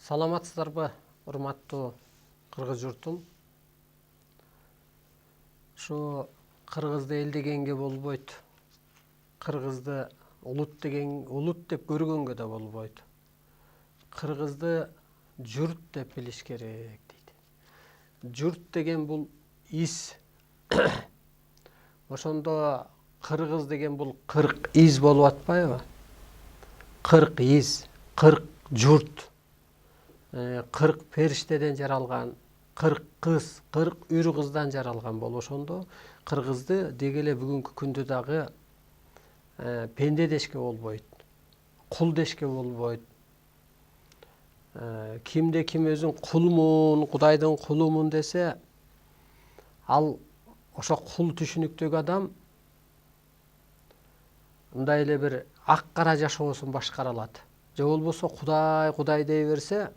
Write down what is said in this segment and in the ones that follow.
Саламатсыздарбы, урматтуу кыргыз журтум. Ушу кыргызды эл дегенге болбойт. Кыргызды улут деп көргөнгө да болбойт. Кыргызды журт деп билиш керек дейт. Журт деген бул из. Ошондо кыргыз деген бул 40 из болуп атпайбы? 40 из, 40 журт. 40 периштеден жаралган, 40 кыз, 40 үр кыздан жаралган болуп ошондо кыргызды деги эле бүгүнкү күндө дагы пенде дешке болбойт, кул дешке болбойт. Кимде ким өзүн кулмун, Кудайдын кулумун десе, ал ошо кул түшүнүктөгү адам мындай эле бир ак кара жашоосун башкара алат. Же болбосо Кудай дей берсе,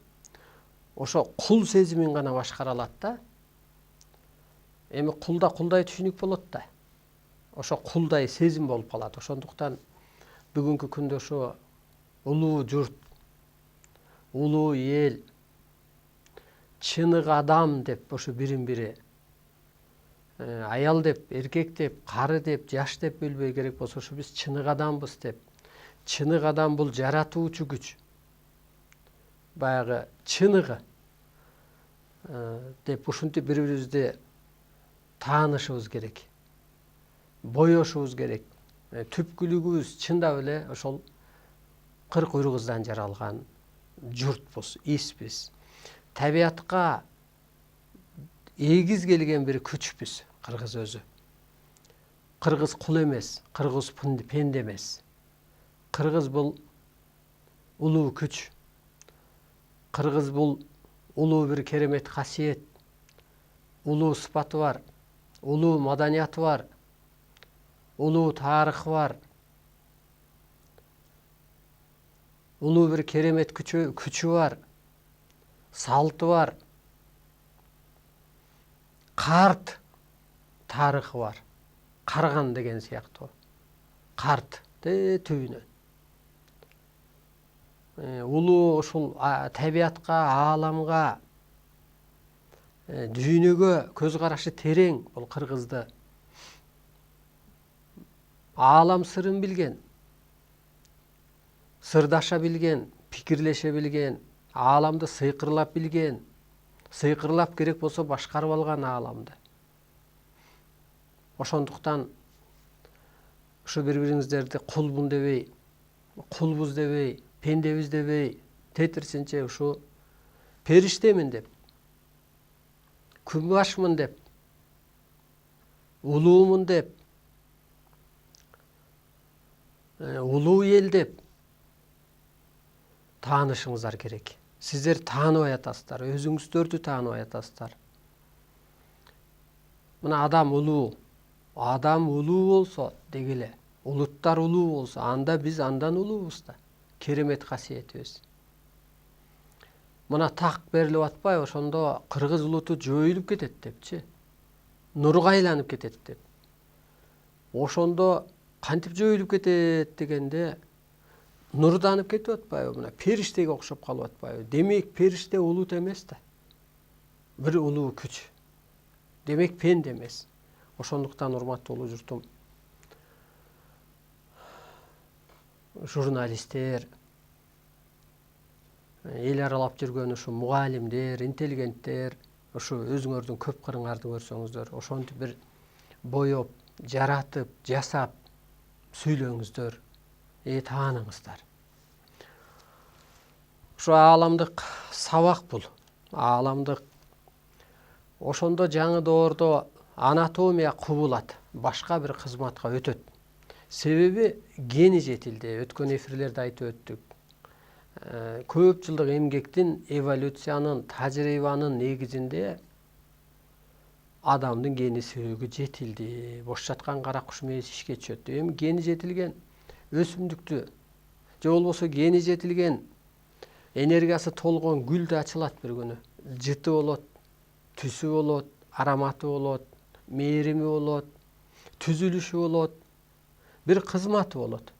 ошо кул сезимин гана башкара алат да. Эми кулда кулдай түшүнүк болот да. Ошо кулдай сезим болуп калат. Ошондуктан бүгүнкү күндө ошо улуу журт, улуу эл, чыныгы адам деп ошо бирин бири аял деп, эркек деп, кары деп, жаш деп билбей керек болсо ошо биз чыныгы адамбыз деп. Чыныгы адам бул жаратуучу күч. Баягы чыныгы деп ушинтип бири-бирибизди таанышыбыз керек. Боешубуз керек. Түпкүлүгүбүз чындап эле ошол 40 үр кыздан жаралган журтпуз, избиз. Табиятка эгиз келген бир күчпүз кыргыз өзү. Кыргыз кул эмес, кыргыз пенде эмес. Кыргыз бул улуу күч. Кыргыз бул улуу бир керемет касиет, улуу сыпаты бар, улуу маданияты бар, улуу тарыхы бар, улуу бир керемет күчү бар, салты бар, карт тарыхы бар. Карган деген сыяктуу. Карт түбүнөн. Улуу ушул табиятка, ааламга, дүйнөгө көз карашы терең бул кыргызды. Аалам сырын билген, сырдаша билген, пикирлеше билген, ааламды сыйкырлап билген, сыйкырлап керек болсо башкарып алган ааламды. Ошондуктан ушу бири-бириңиздерди кулмун дебей, кулбуз дебей, пендебиз дебей, тетирсинче ушу периштемин деп, күн башмын деп, улуумун деп, улуу эл деп таанышыңыздар керек. Сиздер тааныбай атасыздар, өзүңүздөрдү тааныбай атасыздар. Мына адам улуу болсо деги эле, улуттар улуу болсо, анда биз андан улуубуз да. Керемет касиетибиз. Мына так берилип атпайбы, ошондо кыргыз улуту жоюлуп кетет депчи. Нурга айланып кетет деп. Ошондо кантип жоюлуп кетет дегенде, нурданып кетип атпайбы, мына периштеге окшоп калып атпайбы? Демек периште улут эмес да. Бир улуу күч. Демек пенде эмес. Ошондуктан урматтуу улуу журтум, журналисттер, эл аралап жүргөн ушу мугалимдер, интеллигенттер, ушу өзүңөрдүн көп кырыңарды көрсөңүздөр, ошентип бир боеп, жаратып, жасап сүйлөңүздөр, тааныңыздар. Ушу ааламдык сабак бул. Ааламдык. Ошондо жаңы доордо анатомия кубулат, башка бир кызматка өтөт. Себеби гени жетилди. Өткөн эфирлерде айтып өттүк. Көп жылдык эмгектин, эволюциянын, тажрыйбанын негизинде адамдын гени сөөгү жетилди. Бош жаткан кара куш мээси ишке түшөт. Эми гени жетилген өсүмдүктү, же болбосо гени жетилген энергиясы толгон гүлдү ачылат бир күнү. Жыты болот, түсү болот, ароматы болот, мээрими болот, түзүлүшү болот, бир кызматы болот.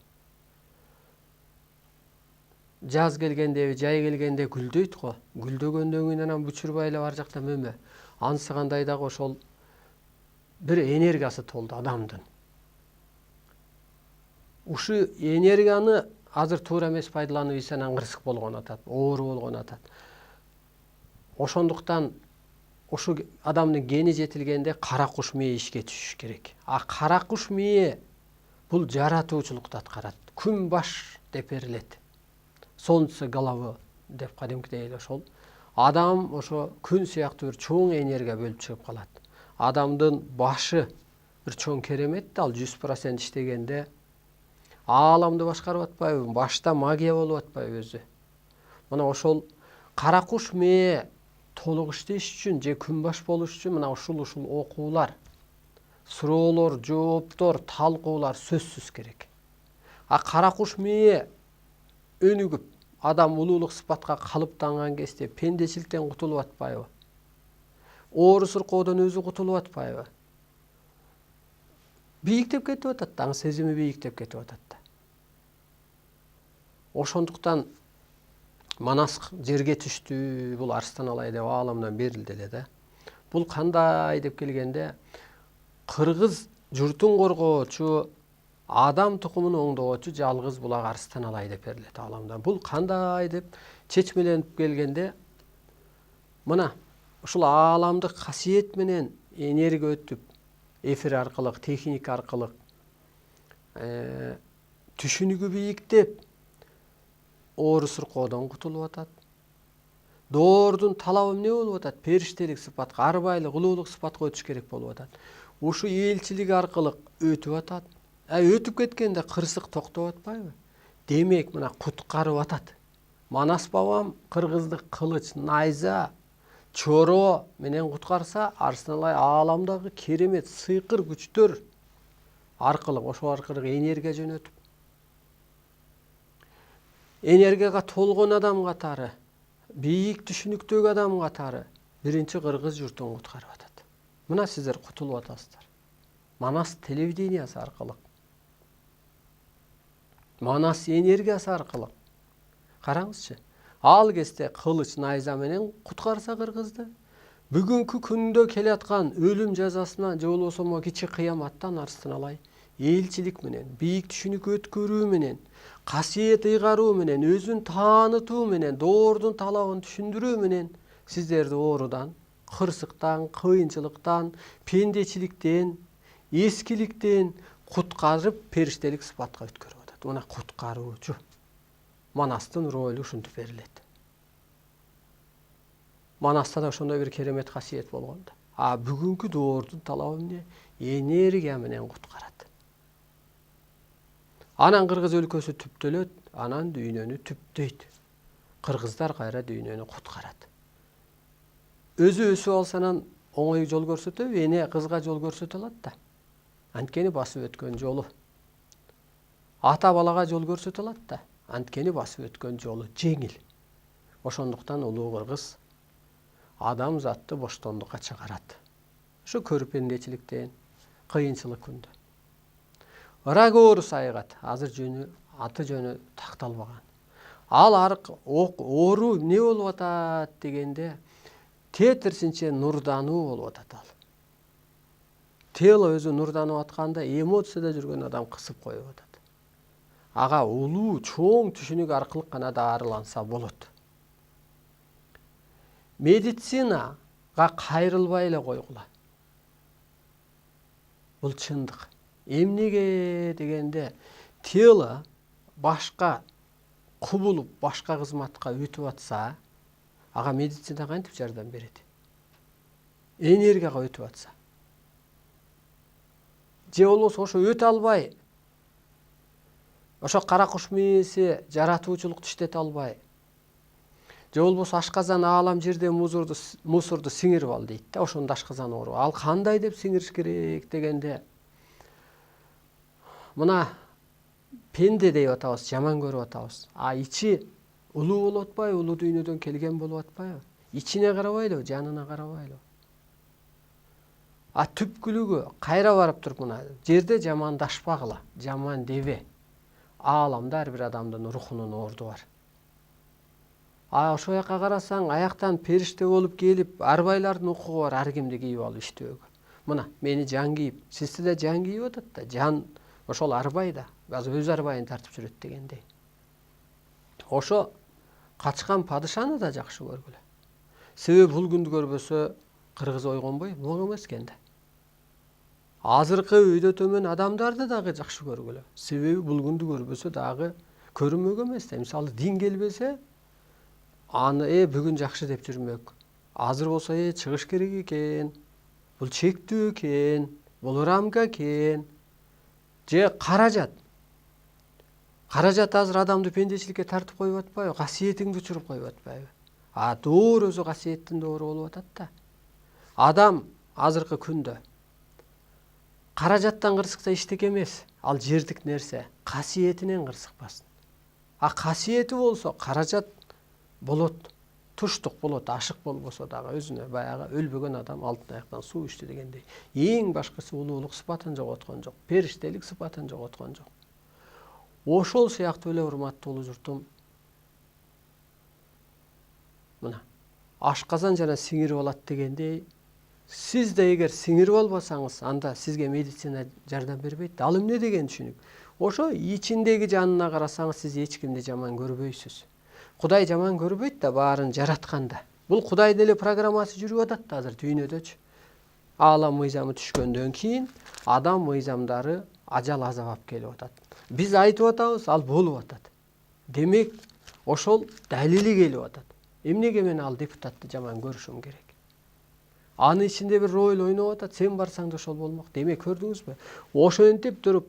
жаз келгенде, жай келгенде гүлдөйт го. Гүлдөгөндөн кийин анан бүчүрбай эле бар жакта мөмө. Ансыгандай дагы ошол бир энергиясы толду адамдын. Ушу энергияны азыр туура эмес пайдаланып ийсе анан кырсык болгон атат, оору болгон атат. Ошондуктан ушу адамдын гени жетилгенде кара куш мээ ишке түшүш керек. А кара куш мээ бул жаратуучулукту аткарат. Күн баш деп берилет. Солнце головы деп кадимкидей эле ошол. Адам ошо күн сыяктуу бир чоң энергия бөлүп чыгып калат. Адамдын башы бир чоң керемет да, ал 100% иштегенде ааламды башкарып атпайбы? Башта магия болуп атпайбы өзү? Мына ошол кара куш мээ толук иштеш үчүн же күн баш болуш үчүн мына ушул окуулар, суроолор, жооптор, талкуулар сөзсүз керек. А кара куш мээ өнүгүп, адам улуулук сыпатка калыптанган кезде пендечиликтен кутулуп атпайбы? Оору суркоодон өзү кутулуп атпайбы? Бийиктеп кетип атат да, сезими бийиктеп кетип атат да. Ошондуктан Манас жерге түштү, бул Арстан алай деп ааламдан берилди эле да. Бул кандай деп келгенде, кыргыз журтун коргоочу, адам тукумун оңдоочу жалгыз булак Арстан алай деп берилет ааламдан. Бул кандай деп чечмеленип келгенде, мына ушул ааламдык касиет менен энергия өтүп, эфир аркылуу, техника аркылуу түшүнүгү бийиктеп, оору суркоодон кутулуп атат. Доордун талабы эмне болуп атат? Периштелик сыпатка, арбайлык, улуулук сыпатка өтүш керек болуп атат. Ушу элчилик аркылуу өтүп атат. Өтүп кеткенде кырсык токтоп атпайбы? Демек, мына куткарып атат. Манас бабам кыргыздык кылыч, найза, чоро менен куткарса, Арстан алай ааламдагы керемет сыйкыр күчтөр аркылуу, ошол аркылуу энергия жөнөтүп, энергияга толгон адам катары, бийик түшүнүктөгү адам катары биринчи кыргыз журтун куткарып атат. Мына сиздер кутулуп атасыздар. Манас телевидениясы аркылуу, Манас энергиясы аркылуу. Караңызчы. Ал кезде кылыч, найза менен куткарса кыргызды, бүгүнкү күндө келаткан өлүм жазасынан же болбосо кичи кыяматтан Арстан алай элчилик менен, бийик түшүнүк өткөрүү менен, касиет ыйгаруу менен, өзүн таанытуу менен, доордун талабын түшүндүрүү менен сиздерди оорудан, кырсыктан, кыйынчылыктан, пендечиликтен, эскиликтен куткарып, периштелик сыпатка өткөрүп атат. Мына куткаруучу. Манастын ролу ушинтип берилет. Манаста да ошондой бир керемет касиет болгон да. А бүгүнкү доордун талабы эмне? Энергия менен куткарат. Анан кыргыз өлкөсү түптөлөт, анан дүйнөнү түптөйт. Кыргыздар кайра дүйнөнү куткарат. Өзү өсүп алса анан оңой жол көрсөтөбү? Эне кызга жол көрсөтө алат да. Анткени басып өткөн жолу. Ата балага жол көрсөтө алат да. Анткени басып өткөн жолу жеңил. Ошондуктан улуу кыргыз адам затты боштондукка чыгарат. Ушу көрпендечиликтен, кыйынчылык күндө. Рагорус айгат, азыр аты жөнү такталбаган. Ал оору эмне болуп атат дегенде, тетирсинче нурдануу болуп атат ал. Тело өзү нурданып атканда эмоцияда жүргөн адам кысып коюп атат. Ага улуу, чоң түшүнүк аркылуу гана дарыланса болот. Медицинага кайрылбай эле койгула. Бул чындык. Эмнеге дегенде, тело башка кубулуп, башка кызматка өтүп атса, ага медицина кантип жардам берет? Энергияга өтүп атса. Же болбосо ошо өтө албай, ошо кара куш мээси жаратуучулукту иштете албай, же болбосо ашказан аалам жерден мусорду сиңирип ал дейт да, ошондо ашказан оору. Ал кандай деп сиңириш керек дегенде, мына пенде деп атабыз, жаман көрүп атабыз. А ичи улуу болуп атпайбы, улуу дүйнөдөн келген болуп атпайбы? Ичине карабайлы, жанына карабайлы. А түпкүлүгү кайра барып туруп мына жерде жамандашпагыла, жаман дебе. Ааламда ар бир адамдын рухунун орду бар. Ошол жака карасаң, аяктан периште болуп келип, арбайлардын укугу бар ар кимди кийип алып иштөөгө. Мына мени жан кийип, сизди да жан кийип атат да, жан ошол арбайда, азыр өз арбайын тартып жүрөт дегендей. Ошо качкан падышаны да жакшы көргүлө. Себеби бул күндү көрбөсө кыргыз ойгонбой мок эмес экен да. Азыркы өйдө төмөн адамдарды дагы жакшы көргүлө. Себеби бул күндү көрбөсө дагы көрүнмөк эмес да. Мисалы дин келбесе, аны бүгүн жакшы деп жүрмөк. Азыр болсо чыгыш керек экен. Бул чектүү экен, бул рамка экен. Же каражат. Каражат азыр адамды пендечиликке тартып коюп атпайбы? Касиетиңди учуруп коюп атпайбы? Доор өзү касиеттин доору болуп атат да. Адам азыркы күндө каражаттан кырсыкса иштеке эмес. Ал жердик нерсе, касиетинен кырсыкпасын. Касиети болсо каражат болот, туштук болот, ашык болбосо дагы өзүнө баягы өлбөгөн адам алтын аяктан суу ичти дегендей. Эң башкысы улуулук сыпатын жоготкон жок, периштелик сыпатын жоготкон жок. Ошол сыяктуу эле урматтуу улуу журтум, мына ашказан жана сиңирип алат дегендей, сиз да эгер сиңирип албасаңыз, анда сизге медицина жардам бербейт. Ал эмне деген түшүнүк? Ошо ичиндеги жанына карасаңыз, сиз эч кимди жаман көрбөйсүз. Кудай жаман көрбөйт да, баарын жаратканда. Бул Кудайдын эле программасы жүрүп атат да азыр дүйнөдөчү. Аалам мыйзамы түшкөндөн кийин адам мыйзамдары ажал азабап келип атат. Биз айтып атабыз, ал болуп атат. Демек, ошол далили келип атат. Эмнеге мен ал депутатты жаман көрүшүм керек? Анын ичинде бир роль ойноп атат, сен барсаң да ошол болмок. Демек, көрдүңүзбү? Ошентип туруп,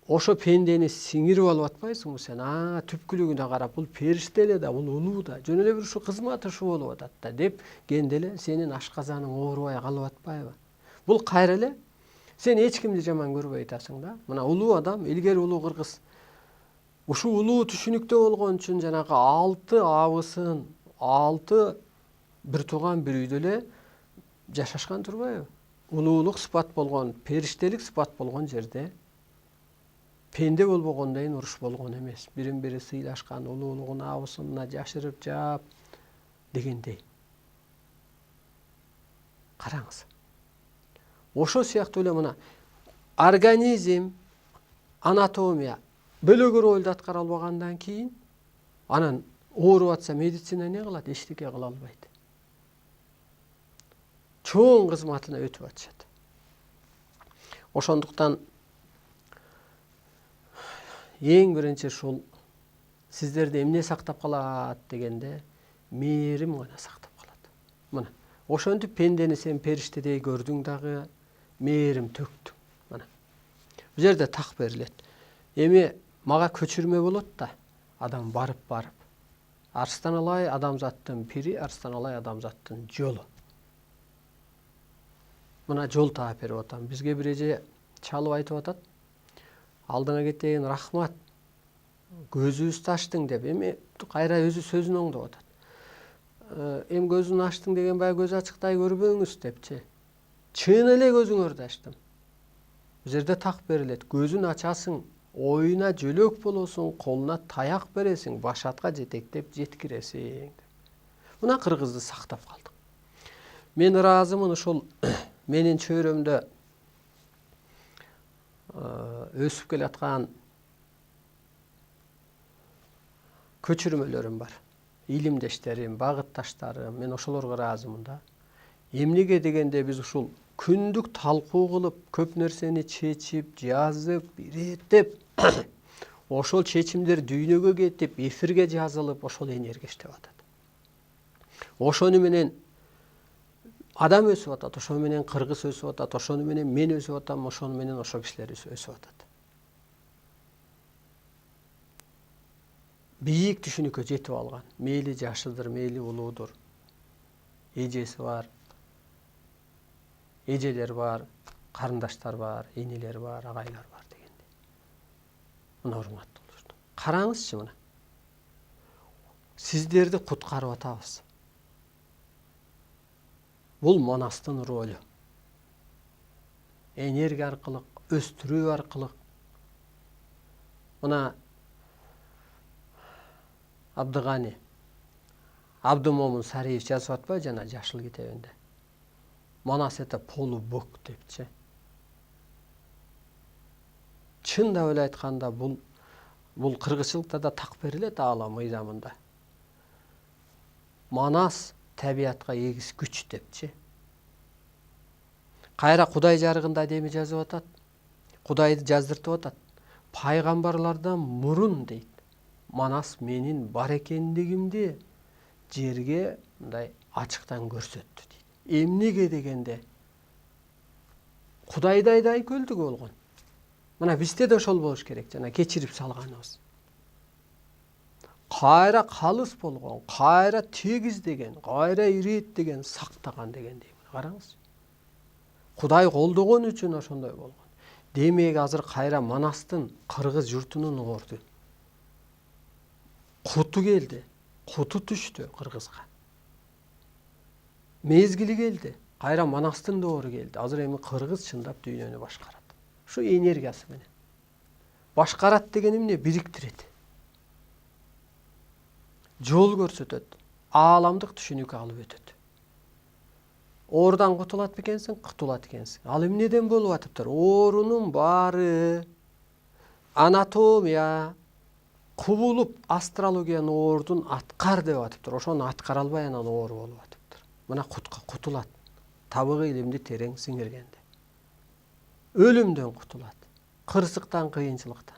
ошо пендени сиңирип алып атпайсыңбы сен? Түпкүлүгүнө карап, бул периште эле да, бул улуу да, жөн эле бир ушу кызмат ушу болуп атат да деп, кенде эле сенин ашказаның оорубай калып атпайбы? Бул кайра эле сен эч кимди жаман көрбөй атасың да. Мына улуу адам, илгери улуу кыргыз ушу улуу түшүнүктө болгон үчүн жанагы 6 абысын, 6 бир тууган бир үйдө эле жашашкан турбайбы? Улуулук сыпат болгон, периштелик сыпат болгон жерде пенде болбогондойн уруш болгон эмес. Бирин бири сыйлашкан, улуулугун абысынына жашырып жаап дегендей. Караңыз. Ошо сыяктуу эле мына организм, анатомия бөлөгө ролду аткара албагандан кийин анан ооруп атса медицина эмне кылат? Эчтеке кыла албайт. Чоң кызматына өтүп атышат. Ошондуктан эң биринчи ушул сиздерди эмне сактап калат дегенде, мээрим гана сактап калат. Мына ошентип пендени сен периштедей көрдүң дагы, мээрим төктүң. Мына бул жерде так берилет. Эми мага көчүрмө болот да, адам барып. Арстаналай адамзаттын пири, арстаналай адамзаттын жолу. Мына жол таап берип атам. Бизге бир эже чалып айтып атат. Алдыңа кетейин, рахмат. Көзүбүздү ачтың деп. Эми кайра өзү сөзүн оңдоп атат. Эми көзүн ачтың деген баягы көз ачыктай көрбөңүз депчи. Чын эле көзүңөрдү ачтым. Бул жерде так берилет. Көзүн ачасың, оюна жөлөк болосуң, колуна таяк бересиң, башатка жетектеп жеткиресиң. Мына кыргызды сактап калдык. Мен ыраазымын ушул менин чөйрөмдө өсүп келаткан көчүрмөлөрүм бар. Илимдештерим, багытташтарым, мен ошолорго ыраазымын да. Эмнеге дегенде биз ушул күндүк талкуу кылып, көп нерсени чечип, жазып, иреттеп, ошол чечимдер дүйнөгө кетип, эфирге жазылып, ошол энергия иштеп атат. Ошону менен адам өсүп атат, ошону менен кыргыз өсүп атат, ошону менен мен өсүп атам, ошону менен ошо кишилер өсүп атат. Бийик түшүнүккө жетип алган. Мейли жашыдыр, мейли улуудур. Эжеси бар, эжелер бар, карындаштар бар, энелер бар, агайлар бар дегенде. Мына урматтуу улушту. Караңызчы мына. Сиздерди куткарып атабыз. Бул манастын ролу. Энергия аркылуу, өстүрүү аркылуу. Мына Абдыганы Абдымомун Сариев жазып атпайбы жана Жашыл китебинде. Манас это полубог депчи. Чындап эле айтканда бул кыргызчылыкта да так берилет аала мыйзамында. Манас табиатка эгиз күч депчи. Кайра Кудай жарыгында деме жазып атат. Кудайды жаздыртып атат. Пайгамбарлардан мурун дейт. Манас менин бар экендигимди жерге мындай ачыктан көрсөттү дейт. Эмнеге дегенде Кудайдай да айкөлдүгү болгон. Мына бизде да ошол болуш керек, жана кечирип салганыбыз. Кайра калыс болгон, кайра тегиз деген, кайра ирет деген, сактаган деген дейм. Караңыз. Кудай колдогон үчүн ошондой болгон. Демек азыр кайра Манастын кыргыз журтунун орду. Куту келди. Куту түштү кыргызга. Мезгили келди. Кайра Манастын доору келди. Азыр эми кыргыз чындап дүйнөнү башкарат. Şu энергиясы менен. Башкарат деген эмне? Бириктирет. Жол көрсөтөт. Ааламдык түшүнүккө алып өтөт. Оордан кутулат бекенсиң, кутулат экенсиң. Ал эмнеден болуп атыптыр? Оорунун баары анатомия, кубулуп астрологиянын оордун аткар деп атыптыр. Ошону аткара албай анан оору болуп атыптыр. Мына кутулат. Табыгы илимди терең сиңиргенде. Өлүмдөн кутулат. Кырсыктан, кыйынчылыктан.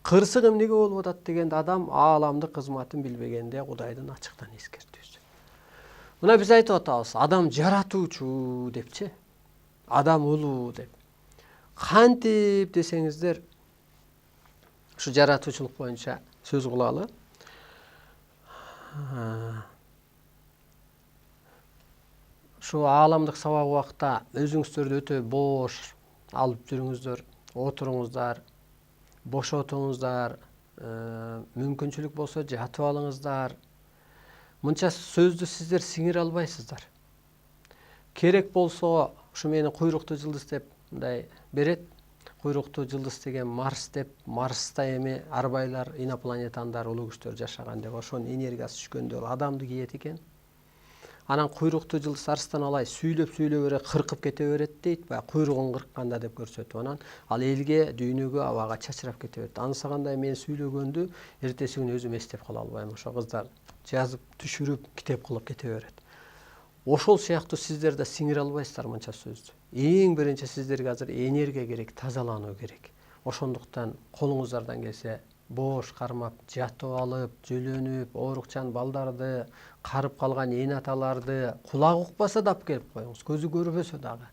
Кырсык эмнеге болуп атат дегенде адам ааламдык кызматын билбегенде Кудайдын ачыктан эскертүүсү. Мына биз айтып атабыз, адам жаратуучу депчи. Адам улуу деп. Кантип десеңиздер, ушу жаратуучулук боюнча сөз кылалы. Ушу ааламдык сабак убакта өзүңүздөрдү өтө бош алып жүрүңүздөр, отуруңуздар, бошотуңуздар, мүмкүнчүлүк болсо жатып алыңыздар. Мынча сөздү сиздер сиңире албайсыздар. Керек болсо ушу мени куйруктуу жылдыз деп мындай берет. Куйруктуу жылдыз деген Марс деп, Марста эми арбайлар, инопланетандар, улуу күчтөр жашаган деп ошонун энергиясы түшкөндө адамды кийет экен. Анан куйруктуу жылдыз арстан алай сүйлөп бере кыркып кете берет дейт, баягы куйругун кыркканда деп көрсөтүп анан ал элге, дүйнөгө, абага чачырап кете берет. Ансагандай мен сүйлөгөндү эртеси күнү өзүм эстеп кала албайм. Ошо кыздар жазып, түшүрүп, китеп кылып кете берет. Ошол сыяктуу сиздер да сиңире албайсыздар мынча сөздү. Эң биринчи сиздерге азыр энергия керек, тазалануу керек. Ошондуктан колуңуздардан келсе бош кармап, жатып алып, жөлөнүп, оорукчан балдарды, карып калган эн аталарды кулагы укпаса да алып келип коюңуз, көзү көрбөсө дагы.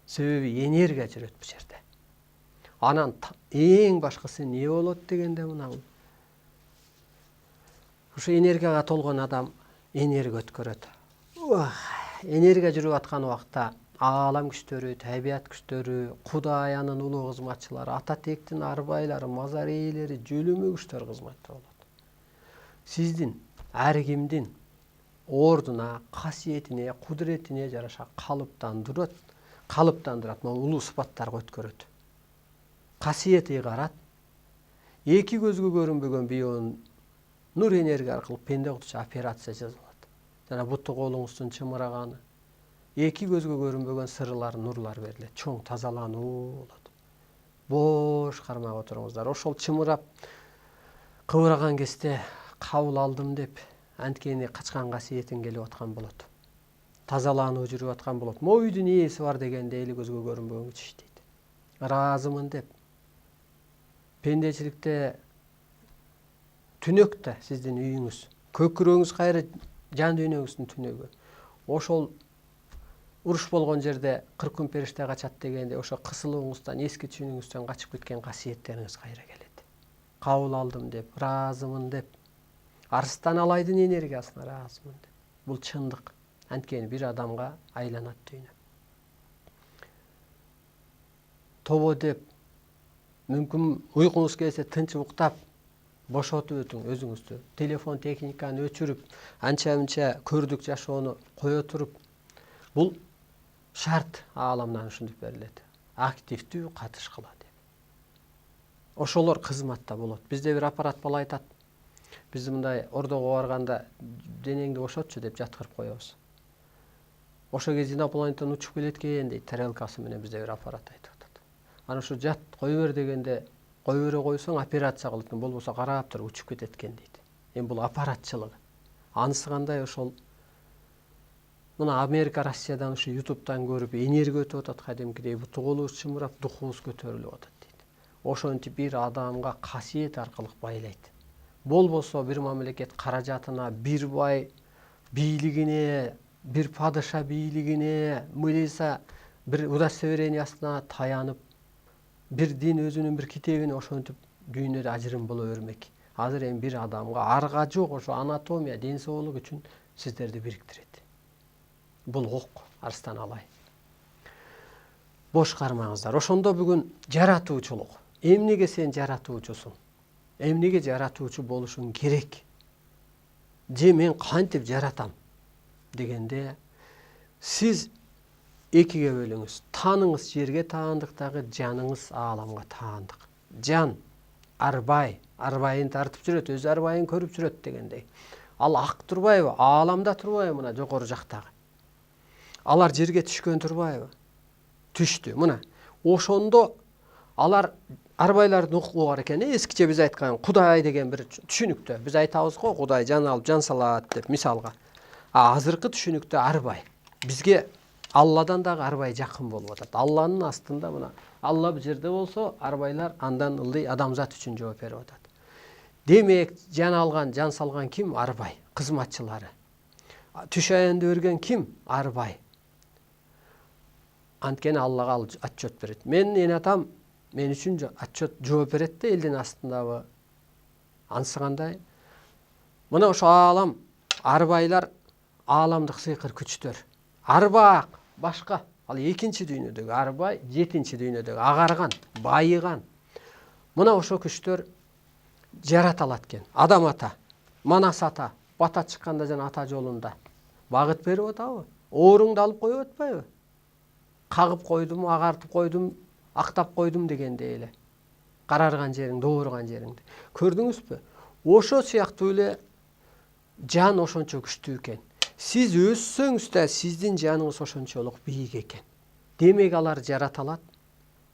Себеби энергия жүрөт бул жерде. Анан эң башкысы эмне болот дегенде мына ушу энергияга толгон адам энергия өткөрөт. Энергия жүрүп аткан убакта аалам күчтөрү, табиат күчтөрү, Кудай анын улуу кызматчылары, ата тектин арбайлары, мазар ээлери, жөлөмө күчтөр кызматта болот. Сиздин ар кимдин ордуна, касиетине, кудуретине жараша калыптандырат. Могу улуу сыпаттарга өткөрөт. Касиет ыйгарат. Эки көзгө көрүнбөгөн бийон нур энергия аркылуу пенде кылуучу операция жасалат. Жана буту колуңуздун чымыраганы, эки көзгө көрүнбөгөн сырлар, нурлар берилет. Чоң тазалануу болот. Бош кармап отуруңуздар. Ошол чымырап кыбыраган кезде кабыл алдым деп анткени качкан касиетин келип аткан болот. Тазалануу жүрүп аткан болот. Могу үйдүн ээси бар дегенде эли көзгө көрүнбөгөн күч иштейт. Ыраазымын деп. Пендечиликте түнөк да сиздин үйүңүз, көкүрөгүңүз кайра жан дүйнөңүздүн түнөгү. Ошол уруш болгон жерде 40 күн периште качат дегенде ошо кысылууңуздан, эски түшүнүгүңүздөн качып кеткен касиеттериңиз кайра келет. Кабыл алдым деп, ыраазымын деп. Арстан алайдын энергиясына ыраазымын деп. Бул чындык. Анткени бир адамга айланат дүйнө. Тобо деп, мүмкүн уйкуңуз келсе тынчып уктап, бошотуп өтүң өзүңүздү. Телефон техниканы өчүрүп, анча-мынча көрдүк жашоону кое туруп, бул шарт ааламдан ушинтип берилет. Активдүү катышкыла деп. Ошолор кызматта болот. Бизде бир аппарат бала айтат. Биз мындай ордого барганда денеңди бошотчу деп жаткырып коебуз. Ошо кезде инопланетян учуп келет экен дейт, тарелкасы менен бизде бир аппарат айтып атат. Ана ушу жат кой бер дегенде кой бере койсоң операция кылат экен, болбосо карап туруп учуп кетет экен дейт. Эми бул аппаратчылык. Анысы кандай ошол мына Америка, Россиядан ушу ютубтан көрүп энергия өтүп атат кадимкидей, буту колубуз чымырап, духубуз көтөрүлүп атат дейт. Ошентип бир адамга касиет аркылуу байлайт. Болбосо бир мамлекет каражатына, бир бай бийлигине, бир падыша бийлигине, милиса бир удостоверениясына таянып, бир дин өзүнүн бир китебине ошентип дүйнөдө ажырым боло бермек. Азыр эми бир адамга арга жок ошо анатомия, ден соолук үчүн сиздерди бириктирет. Бул ок, арстан алай. Бош кармаңыздар. Ошондо бүгүн жаратуучулук. Эмнеге сен жаратуучусуң? Эмнеге жаратуучу болушуң керек? Же мен кантип жаратам дегенде сиз экиге бөлүңүз. Таныңыз жерге таандык дагы, жаныңыз ааламга таандык. Жан арбай, арбайын тартып жүрөт, өз арбайын көрүп жүрөт дегендей. Ал ак турбайбы? Ааламда турбайбы мына жогору жактагы? Алар жерге түшкөн турбайбы? Түштү. Мына ошондо алар арбайлардын укугу бар экен. Эскиче биз айткан Кудай деген бир түшүнүктө биз айтабыз го, Кудай жан алып жан салат деп мисалга. Азыркы түшүнүктө арбай. Бизге Алладан дагы арбай жакын болуп атат. Алланын астында мына Алла бул жерде болсо, арбайлар андан ылдый адамзат үчүн жооп берип атат. Демек, жан алган, жан салган ким? Арбай, кызматчылары. Түш аянды берген ким? Арбай. Анткени Аллага ал отчет берет. Мен эне атам мен үчүн отчет жооп берет да элдин астындабы. Анысы кандай? Мына ошо аалам, арбайлар ааламдык сыйкыр күчтөр. Арбак башка. Ал экинчи дүйнөдөгү арбай, жетинчи дүйнөдөгү агарган, байыган. Мына ошо күчтөр жараталат экен. Адам ата, Манас ата, бата чыкканда жана ата жолунда багыт берип атабы? Ооруңду алып коюп атпайбы? Кагып койдум, агартып койдум, актап койдум дегендей эле. Карарган жериңди, ооруган жериңди. Көрдүңүзбү? Ошо сыяктуу эле жан ошончо күчтүү экен. Сиз өссөңүз да сиздин жаныңыз ошончолук бийик экен. Демек алар жараталат.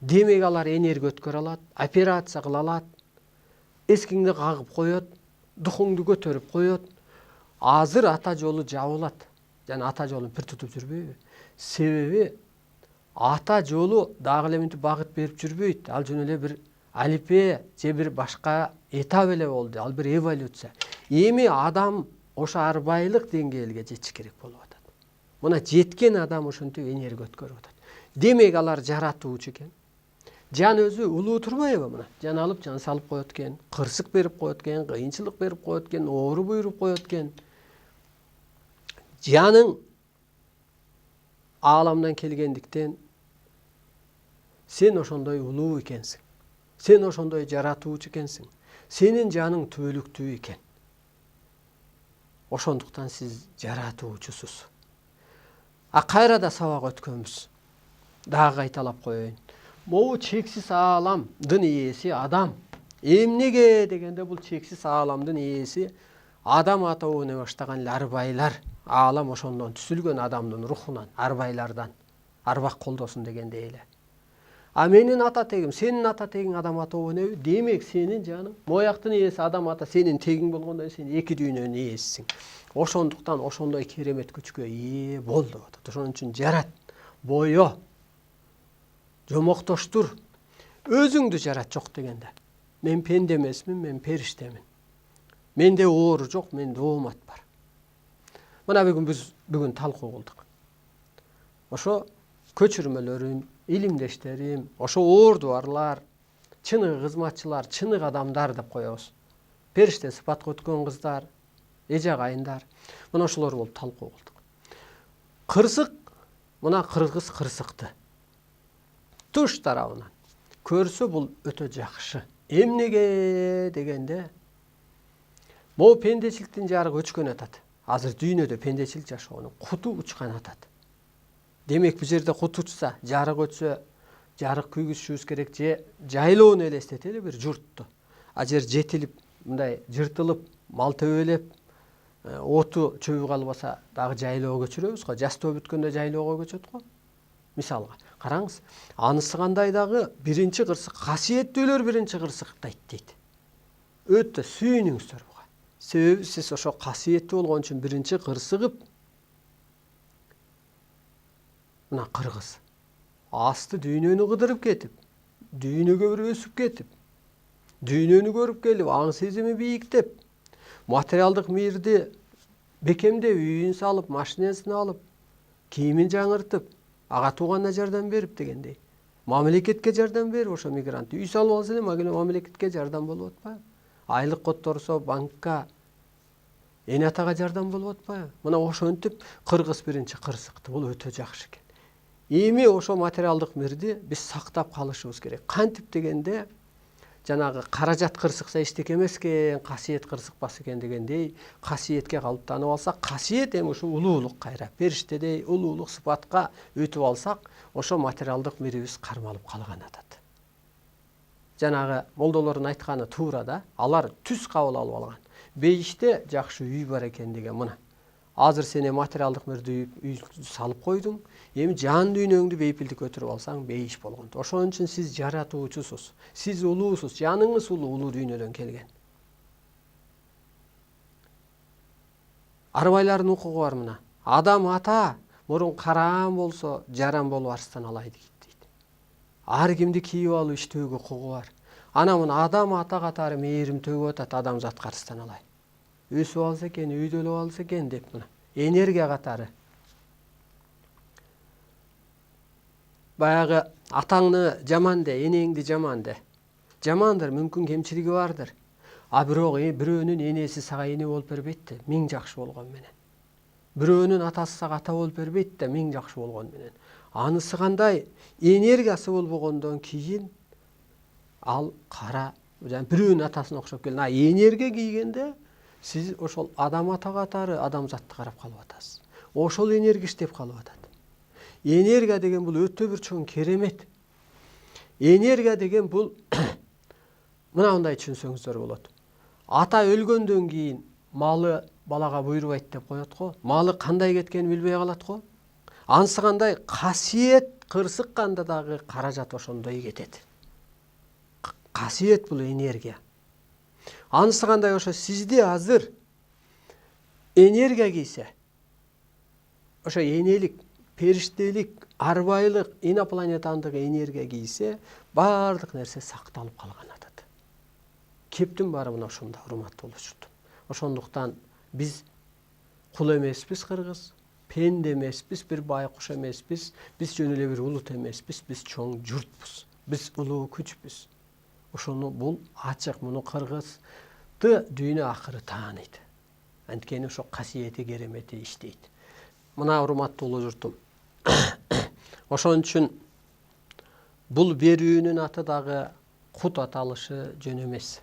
Демек алар энергия өткөрө алат, операция кыла алат. Эскиңди кагып коет, духуңду көтөрүп коет. Азыр ата жолу жабылат. Жана ата жолун пир тутуп жүрбөйбү? Себеби ата жолу дагы эле мынтип багыт берип жүрбөйт. Ал жөн эле бир алипе же бир башка этап эле болду. Ал бир эволюция. Эми адам ошо арбайлык деңгээлге жетиш керек болуп атат. Мына жеткен адам ошентип энергия өткөрүп атат. Демек алар жаратуучу экен. Жан өзү улуу турбайбы мына? Жан алып жан салып коет экен, кырсык берип коет экен, кыйынчылык берип коет экен, оору буйруп коет экен. Жаның ааламдан келгендиктен сен ошондой улуу экенсиң. Сен ошондой жаратуучу экенсиң. Сенин жаның түбөлүктүү экен. Ошондуктан сиз жаратуучусуз. Кайра да сабак өткөнбүз. Дагы кайталап коеюн. Могу чексиз ааламдын ээси адам. Эмнеге дегенде бул чексиз ааламдын ээси адам атабы өне баштаган эле арбайлар. Аалам ошондон түзүлгөн, адамдын рухунан, арбайлардан. Арбак колдосун дегендей эле. Менин ата тегим, сенин ата тегиң адам атабы өнеби? Демек сенин жаның, мояктын ээси адам ата, сенин тегиң болгондой сен эки дүйнөнүн ээсисиң. Ошондуктан ошондой керемет күчкө ээ бол деп атат. Ошон үчүн жарат, бое, жомоктоштур, өзүңдү жарат жок дегенде. Мен пенде эмесмин, мен периштемин. Менде оору жок, менде оомат бар. Мына бүгүн талкуу кылдык. Ошо көчүрмөлөрүм, илимдештерим, ошо оордубарлар, чыныгы кызматчылар, чыныгы адамдар деп коебуз. Периште сыпатка өткөн кыздар, эже агайындар. Мына ошолор болуп талкуу кылдык. Кырсык, мына кыргыз кырсыкты. Туш тарабынан көрсө бул өтө жакшы. Эмнеге дегенде, могу пендечиликтин жарыгы өчкөн атат. Азыр дүйнөдө пендечилик жашоонун куту учкан атат. Демек бул жерде кут учса, жарык өтсө, жарык күйгүзүшүбүз керек же жайлоону элестетели бир журтту. Жер жетилип мындай жыртылып мал төбөлеп оту чөбү калбаса дагы жайлоого көчүрөбүз го. Жаз төө бүткөндө жайлоого көчөт го. Мисалга караңыз, анысы кандай дагы биринчи кырсык, касиеттүүлөр биринчи кырсыктайт дейт. Өтө сүйүнүңүздөр буга. Себеби сиз ошо касиеттүү болгон үчүн биринчи кырсыгып мына кыргыз асты дүйнөнү кыдырып кетип, дүйнөгө бир өсүп кетип, дүйнөнү көрүп келип, аң сезими бийиктеп, материалдык мирди бекемдеп, үйүн салып, машинесин алып, кийимин жаңыртып, ага тууганына жардам берип дегендей. Мамлекетке жардам берип, ошо мигрант үй салып алса эле мамлекетке жардам болуп атпайбы? Айлык которсо банкка, эне атага жардам болуп атпайбы? Мына ошентип кыргыз биринчи кырсыкты. Бул өтө жакшы экен. Эми ошо материалдык мирди биз сактап калышыбыз керек. Кантип дегенде, жанагы каражат кырсыкса эчтеке эмес экен, касиет кырсыкпас экен дегендей, касиетке калыптанып алсак, касиет эми ушу улуулук кайра, периштедей улуулук сыпатка өтүп алсак, ошо материалдык мирибиз кармалып калган атат. Жанагы молдолордун айтканы туура да, алар түз кабыл алып алган. Бейиште жакшы үй бар экен деген мына. Азыр сен материалдык мирди үй салып койдуң, эми жан дүйнөңдү бейпилдик өтүрүп алсаң бейиш болгон. Ошон үчүн сиз жаратуучусуз, сиз улуусуз, жаныңыз улуу дүйнөдөн келген. Арбайлардын укугу бар мына. Адам ата мурун караан болсо, жаран болуп арстан алайды дейт. Ар кимди кийип алып иштөөгө укугу бар. Ана мына адам ата катары мээрим төгүп атат, адамзатка арстан алай. Өсүп алса экен, үйдөлүп алса экен деп мына. Энергия катары. Баягы атаңны жаман де, энеңди жаман де. Жамандыр, мүмкүн кемчилиги бардыр. А бирок бирөөнүн энеси сага эне болуп бербейт да, миң жакшы болгон менен. Бирөөнүн атасы сага ата болуп бербейт да, миң жакшы болгон менен. Анысы кандай? Энергиясы болбогондон кийин ал кара, бирөөнүн атасына окшоп келген. Энергия кийгенде сиз ошол адам ата катары адамзатты карап калып атасыз. Ошол энергия иштеп калып атат. Энергия деген бул өтө бир чоң керемет. Энергия деген бул мындай түшүнсөңүздөр болот. Ата өлгөндөн кийин малы балага буйрубайт деп коет го. Малы кандай кеткенин билбей калат го. Анысы кандай? Касиет кырсыкканда дагы каражат ошондой кетет. Касиет бул энергия. Анысы кандай? Ошо сизди азыр энергия кийсе, ошо энелик, периштелик, арбайлык, инопланетандык энергия кийсе, баардык нерсе сакталып калган атат. Кептин баары мына ушунда, урматтуу болуучулар. Ошондуктан биз кул эмеспиз кыргыз, пенде эмеспиз, бир байкуш эмеспиз, биз жөн эле бир улут эмеспиз, биз чоң журтпуз, биз улуу күчпүз. Ошону бул ачык, муну кыргызды дүйнө акыры тааныйт. Анткени ошо касиети, керемети иштейт. Мына урматтуу улуу журтум. Ошон үчүн бул берүүнүн аты дагы кут аталышы жөн эмес.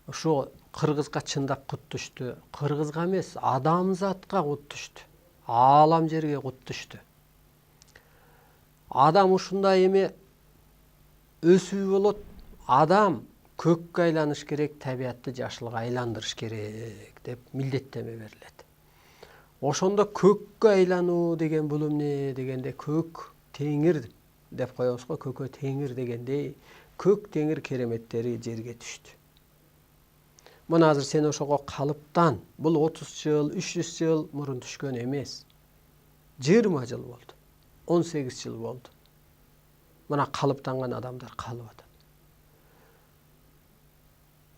Ошо кыргызга чындап кут түштү. Кыргызга эмес, адамзатка кут түштү. Аалам жерге кут түштү. Адам ушундай эми өсүү болот. Адам көккө айланыш керек, табиятты жашылга айландырыш керек деп милдеттеме берилет. Ошондо көккө айлануу деген бул эмне дегенде, көк теңир деп коебуз го, көккө теңир дегендей, көк теңир кереметтери жерге түштү. Мына азыр сен ошого калыптан, бул 30 жыл, 300 жыл мурун түшкөн эмес. 20 жыл болду, 18 жыл болду. Мына калыптанган адамдар калып атат.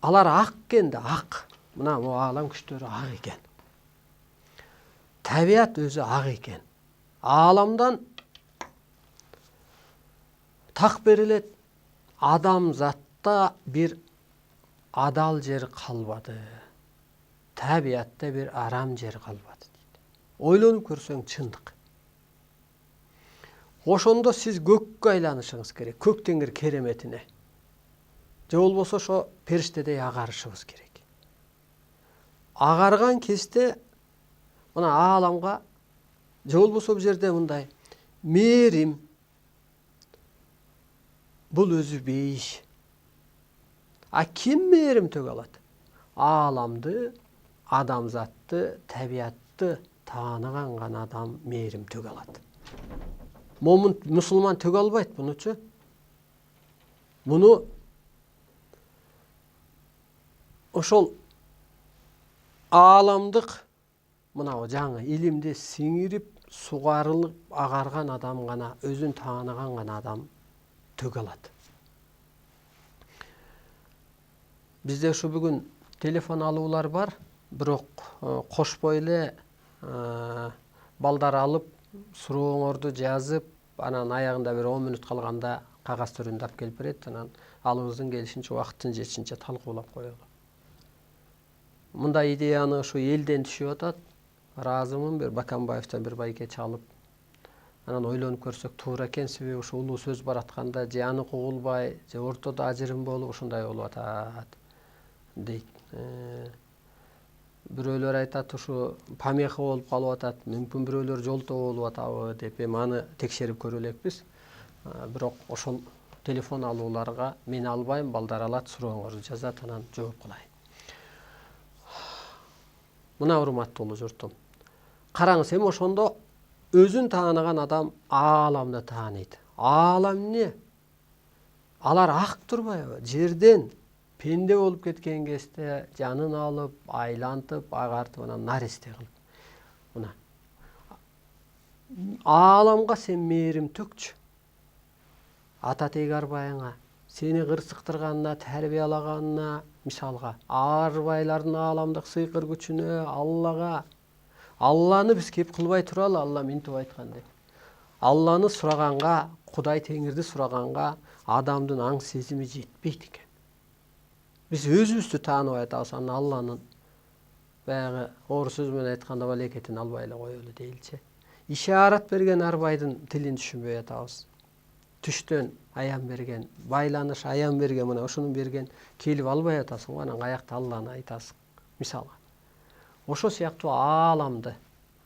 Алар ак экен да, ак. Мына аалам күчтөрү ак экен. Табият өзү ак экен. Ааламдан так берилет. Адамзатта бир адал жер калбады. Табиятта бир арам жер калбады дейт. Ойлонуп көрсөң чындык. Ошондо сиз көккө айланышыңыз керек, көк теңир кереметине. Же болбосо ошо периштедей агарышыбыз керек. Агарган кезде мына ааламга, же болбосо бул жерде мындай мээрим, бул өзү бейиш. А ким мээрим төгө алат? Ааламды, адамзатты, табиатты тааныган гана адам мээрим төгө алат. Момун мусулман төгө албайт бунучу. Буну ошол ааламдык мынау жаңы илимди сиңирип, сугарылып агарган адам гана, өзүн тааныган гана адам төгө алат. Бизде ушу бүгүн телефон алуулар бар, бирок кошпой эле балдар алып, сурооңорду жазып, анан аягында бир 10 мүнөт калганда кагаз түрүндө алып келип берет, анан алыбыздын келишинче убактын жетишинче талкуулап коелу. Мындай идеяны ушу элден түшүп атат. Ыраазымын, бир Баканбаевден бир байке чалып. Анан ойлонуп көрсөк туура экенсиби, ушу улуу сөз баратканда же анык угулбай, же ортодо ажырым болуп ушундай болуп атат дейт. Бирөөлөр айтат, ушу помеха болуп калып атат, мүмкүн бирөөлөр жолтоо болуп атабы деп, эми аны текшерип көрө элекпиз. Бирок ошол телефон алууларга мен албайм, балдар алат, сурооңорду жазат, анан жооп кылайын. Мына урматтуулуу журтум. Караңыз, эми ошондо өзүн тааныган адам ааламды тааныйт. Аалам эмне? Алар ак турбайбы? Жерден пенде болуп кеткен кезде жанын алып, айлантып, агартып, анан наристе кылып. Мына ааламга сен мээрим төкчү. Ата теги арбайыңа, сени кырсыктырганына, тарбиялаганына, мисалга, арбайлардын ааламдык сыйкыр күчүнө, Аллага. Алланы биз кеп кылбай туралы, Алла минтип айткан деп. Алланы сураганга, Кудай Теңирди сураганга адамдын аң сезими жетпейт экен. Биз өзүбүздү тааныбай атабыз, анан Алланын баягы оор сөз менен айтканда балекетин албай эле коелу дейилчи. Ишарат берген арбайдын тилин түшүнбөй атабыз. Түштөн аян берген, байланыш аян берген, мына ошону берген келип албай атасың, анан каякта Алланы айтасың. Мисалга. Ошо сыяктуу ааламды,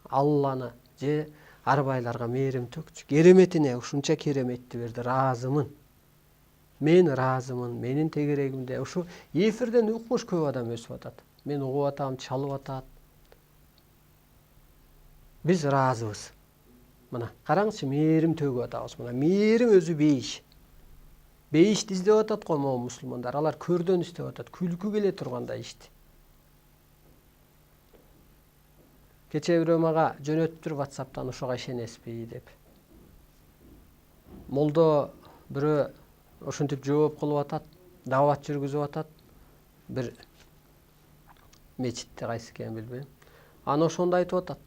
Алланы же арбайларга мээрим төкчү. Кереметине ушунча кереметти берди, ыраазымын. Мен ыраазымын, менин тегерегимде ушу эфирден укмуш көп адам өсүп атат. Мен угуп атам, чалып атат. Биз ыраазыбыз. Мына караңызчы, мээрим төгүп атабыз. Мына мээрим өзү бейиш. Бейишти издеп атат го могу мусулмандар. Алар көрдөн издеп атат, күлкү келе турганда ишти. Кече бирөө мага жөнөттүр WhatsApp'тан, ошого ишенесизби деп. Молдо бирөө ошентип жооп кылып атат, дават жүргүзүп атат. Бир мечитте кайсы экенин билбейм. Аны ошондо айтып атат.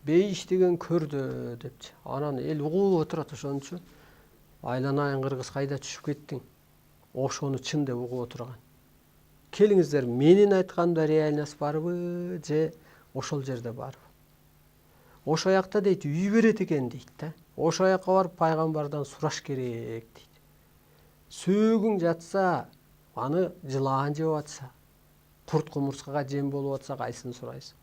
Бейиш деген көрдө депчи. Анан эл угуп отурат ошончу. Айланайын кыргыз, кайда түшүп кеттиң? Ошону чын деп угуп отурган. Келиңиздер, менин айтканымда реальность барбы же ошол жерде барбы? Ошо жакта дейт, үй берет экен дейт да. Ошо жакка барып пайгамбардан сураш керек дейт. Сөөгүң жатса, аны жылаан жеп атса, курт кумурскага жем болуп атса, кайсын сурайсың?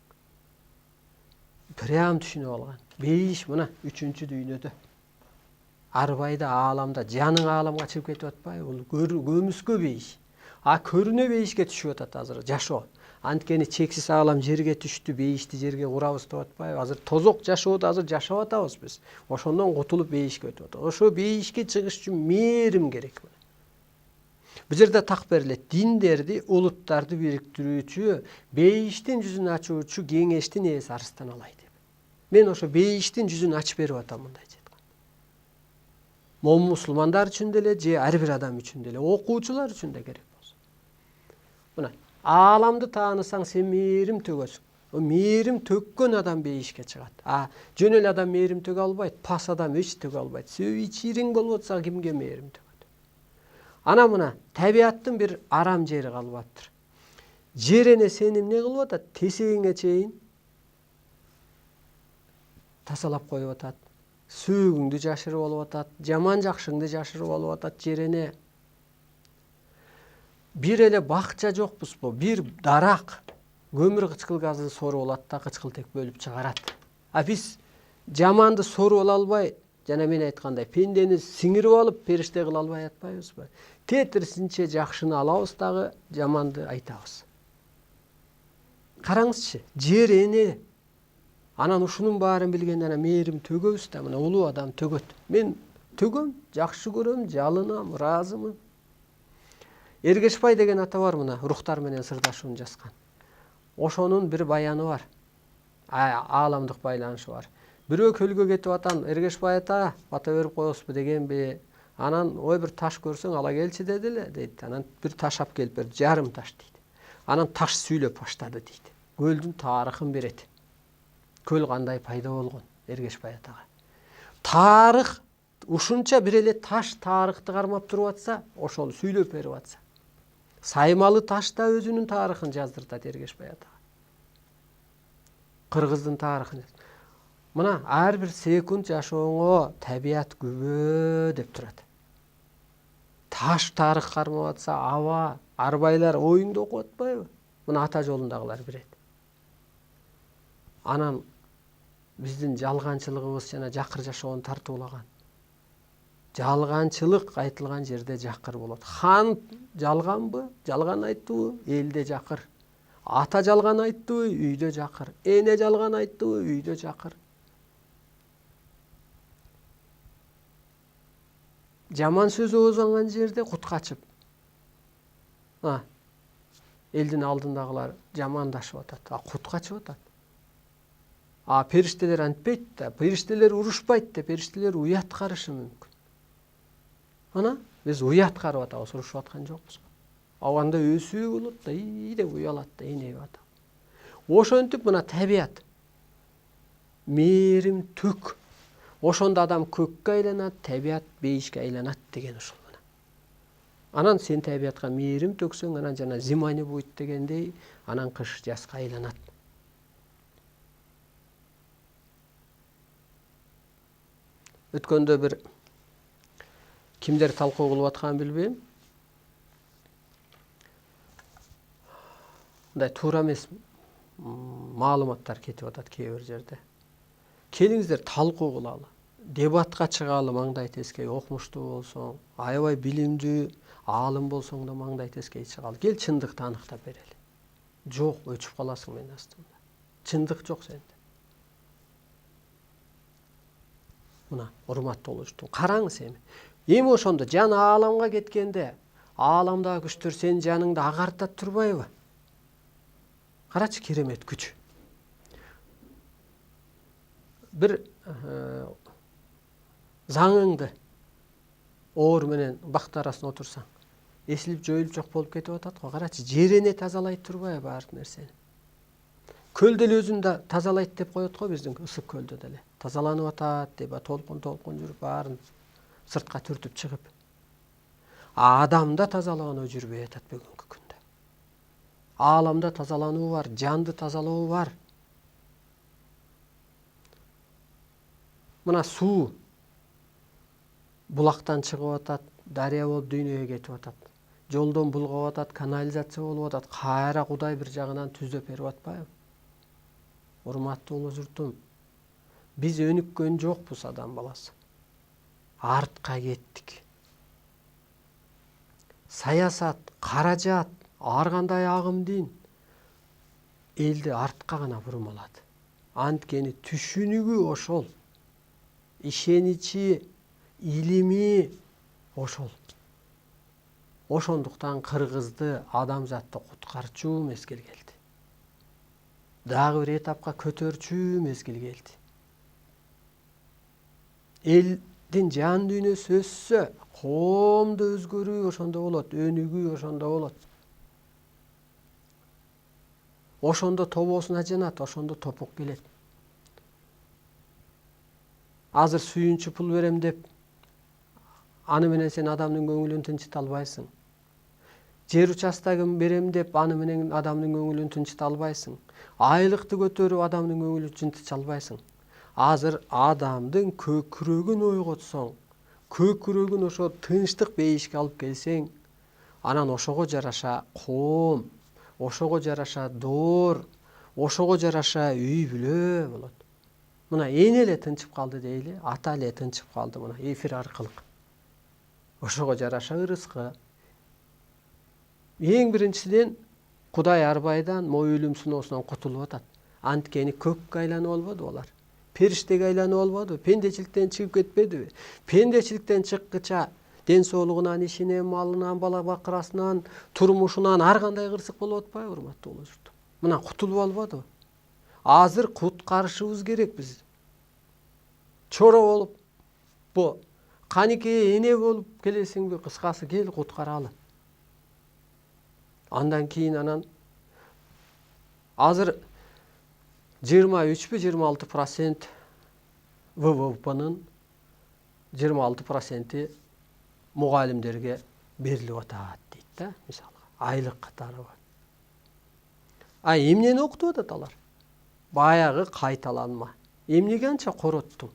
Прям түшүнүп алган. Бейиш мына 3-чү дүйнөдө. Арбайда, ааламда, жаның ааламга чыгып кетип атпайбы? Бул көмүскө бейиш. А көрүнө бейишке түшүп атат азыр жашоо. Анткени чексиз аалам жерге түштү, бейишти жерге курабыз деп атпайбы? Азыр тозок жашоодо азыр жашап атабыз биз. Ошондон кутулуп бейишке өтүп атабыз. Ошо бейишке чыгыш үчүн мээрим керек. Бул жерде так берилет. Диндерди, улуттарды бириктирүүчү, бейиштин жүзүн ачуучу кеңештин ээси Арыстан Алай деп. Мен ошо бейиштин жүзүн ачып берип атам мындай жеткан. Момун мусулмандар үчүн деле, же ар бир адам үчүн деле, окуучулар үчүн да керек болсо. Мына ааламды таанысаң, сен мээрим төгөсүң. О мээрим төккөн адам бейишке чыгат. А жөн эле адам мээрим төгө албайт, пас адам эч төгө албайт. Себеби ичириң болуп атса, кимге мээрим төгөт? Ана мына табиаттын бир арам жери калып атыр. Жер эне сени эмне кылып атат? Тесегиңе чейин тасалап коюп атат. Сөөгүңдү жашырып алып атат, жаман жакшыңды жашырып алып атат жер эне. Бир эле бакча жокпузбу? Бир дарак көмүр кычкыл газды соруп алат да кычкылтек бөлүп чыгарат. А биз жаманды соруп ала албай, жана мен айткандай пендени сиңирип алып периште кыла албай атпайбызбы? Тетирисинче жакшыны алабыз дагы, жаманды айтабыз. Караңызчы, жер эне. Анан ушунун баарын билгенде анан мээрим төгөбүз да, мына улуу адам төгөт. Мен төгөм, жакшы көрөм, жалынам, ыраазымын. Эргешбай деген ата бар, мына рухтар менен сырдашууну жазган. Ошонун бир баяны бар. Ааламдык байланышы бар. Бирөө көлгө кетип атан, Эргешбай ата, бата берип коесузбу дегенби. Анан ой бир таш көрсөң ала келчи деди эле, дейт. Анан бир таш алып келип берди, жарым таш дейт. Анан таш сүйлөп баштады дейт. Көлдүн тарыхын берет. Көл кандай пайда болгон Эргешбай атага. Тарых ушунча бир эле таш тарыхты кармап туруп атса, ошол сүйлөп берип атса. Саймалы таш да өзүнүн тарыхын жаздыртат Эргешбай атага. Кыргыздын тарыхын. Мына ар бир секунд жашооңо табият күбө деп турат. Таш тарых кармап атса, аба, арбайлар оюңду окуп атпайбы? Мына ата жолундагылар билет. Анан биздин жалганчылыгыбыз жана жакыр жашоону тартуулаган. Жалганчылык айтылган жерде жакыр болот. Хан жалганбы? Жалган айттыбы? Элде жакыр. Ата жалган айттыбы? Үйдө жакыр. Эне жалган айттыбы? Үйдө жакыр. Жаман сөз оозанган жерде кут качып. Элдин алдындагылар жамандашып атат, кут качып атат. Периштелер антпейт да, периштелер урушпайт да, периштелер уят карышы мүмкүн. Мына биз уят карып атабыз, урушуп аткан жокпуз. Анда өсүү болот да, деп уялат да, энеби атам. Ошентип мына табият мээрим түк. Ошондо адам көккө айланат, табият бейишке айланат деген ушул мына. Анан сен табиятка мээрим төксөң, анан жана зима не будет дегендей, анан кыш жазга айланат. Өткөндө бир кимдер талкуу кылып атканын билбейм. Мындай туура эмес маалыматтар кетип атат кээ бир жерде. Келиңиздер талкуу кылалы. Дебатка чыгалы, маңдай тескей окумуштуу болсоң, аябай билимдүү аалым болсоң да маңдай тескей чыгалы. Кел чындыкты аныктап берели. Жок, өчүп каласың менин астымда. Чындык жок сенде. Мына урматтуу болушту. Караңыз эми. Эми ошондо жан ааламга кеткенде, ааламдагы күчтөр сен жаныңды агартат турбайбы? Карачы, керемет күч. Бир заңыңды оор менен бакты арасына отурсаң, эсилип жоюлуп жок болуп кетип атат го. Карачы, жер эне тазалайт турбайбы баар нерсени? Көл деле өзүн да тазалайт деп коет го, биздин ысык көлдө деле. Тазаланып атат деп, толкун жүрүп баарын сыртка түртүп чыгып. Адамда тазалануу жүрбөй атат бүгүнкү күндө. Ааламда тазалануу бар, жанды тазалоо бар. Мына суу булактан чыгып атат, дарыя болуп дүйнөгө кетип атат. Жолдон булгап атат, канализация болуп атат. Кайра Кудай бир жагынан түзөп берип атпайбы? Урматтуу улуу журтум, биз өнүккөн жокпуз адам баласы. Артка кеттик. Саясат, каражат, ар кандай агым дин элди артка гана бурмалады. Анткени түшүнүгү ошол. Ишеничи, илими ошол. Ошондуктан кыргызды, адамзатты куткарчу мезгил келди. Дагы бир этапка көтөрчү мезгил келди. Элдин жан дүйнөсү өссө, коомдо өзгөрүү ошондо болот, өнүгүү ошондо болот. Ошондо тобосуна жанат, ошондо топук келет. Азыр сүйүнчү пул берем деп, аны менен сен адамдын көңүлүн тынчыта албайсың. Жер участогун берем деп, аны менен адамдын көңүлүн тынчыта албайсың. Айлыкты көтөрүп адамдын көңүлүн тынчыта албайсың. Азыр адамдын көкүрөгүн ойготсоң, көкүрөгүн ошо тынчтык бейишке алып келсең, анан ошого жараша коом, ошого жараша доор, ошого жараша үй бүлө болот. Мына эне эле тынчып калды дейли, ата эле тынчып калды мына эфир аркылуу. Ошого жараша ырыскы. Эң биринчиден Кудай арбайдан мой өлүм сыноосунан кутулуп атат. Анткени көккө айланып албады алар. Периштеге айланып албады, пендечиликтен чыгып кетпедиби? Пендечиликтен чыккыча ден соолугунан, ишинен, малынан, бала бакырасынан, турмушунан ар кандай кырсык болуп атпайбы, урматтуу улуу журт? Мына кутулуп албадыбы? Азыр куткарышыбыз керек биз. Чоро болуп, бу каникей эне болуп келесиңби? Кыскасы кел куткаралы. Андан кийин азыр 23-26% ВВПнын 26% мугалимдерге берилип атат дейт да, мисалга, айлык катары. Эмнени окутуп атат алар? Баягы кайталанма. Эмнеге анча короттуң?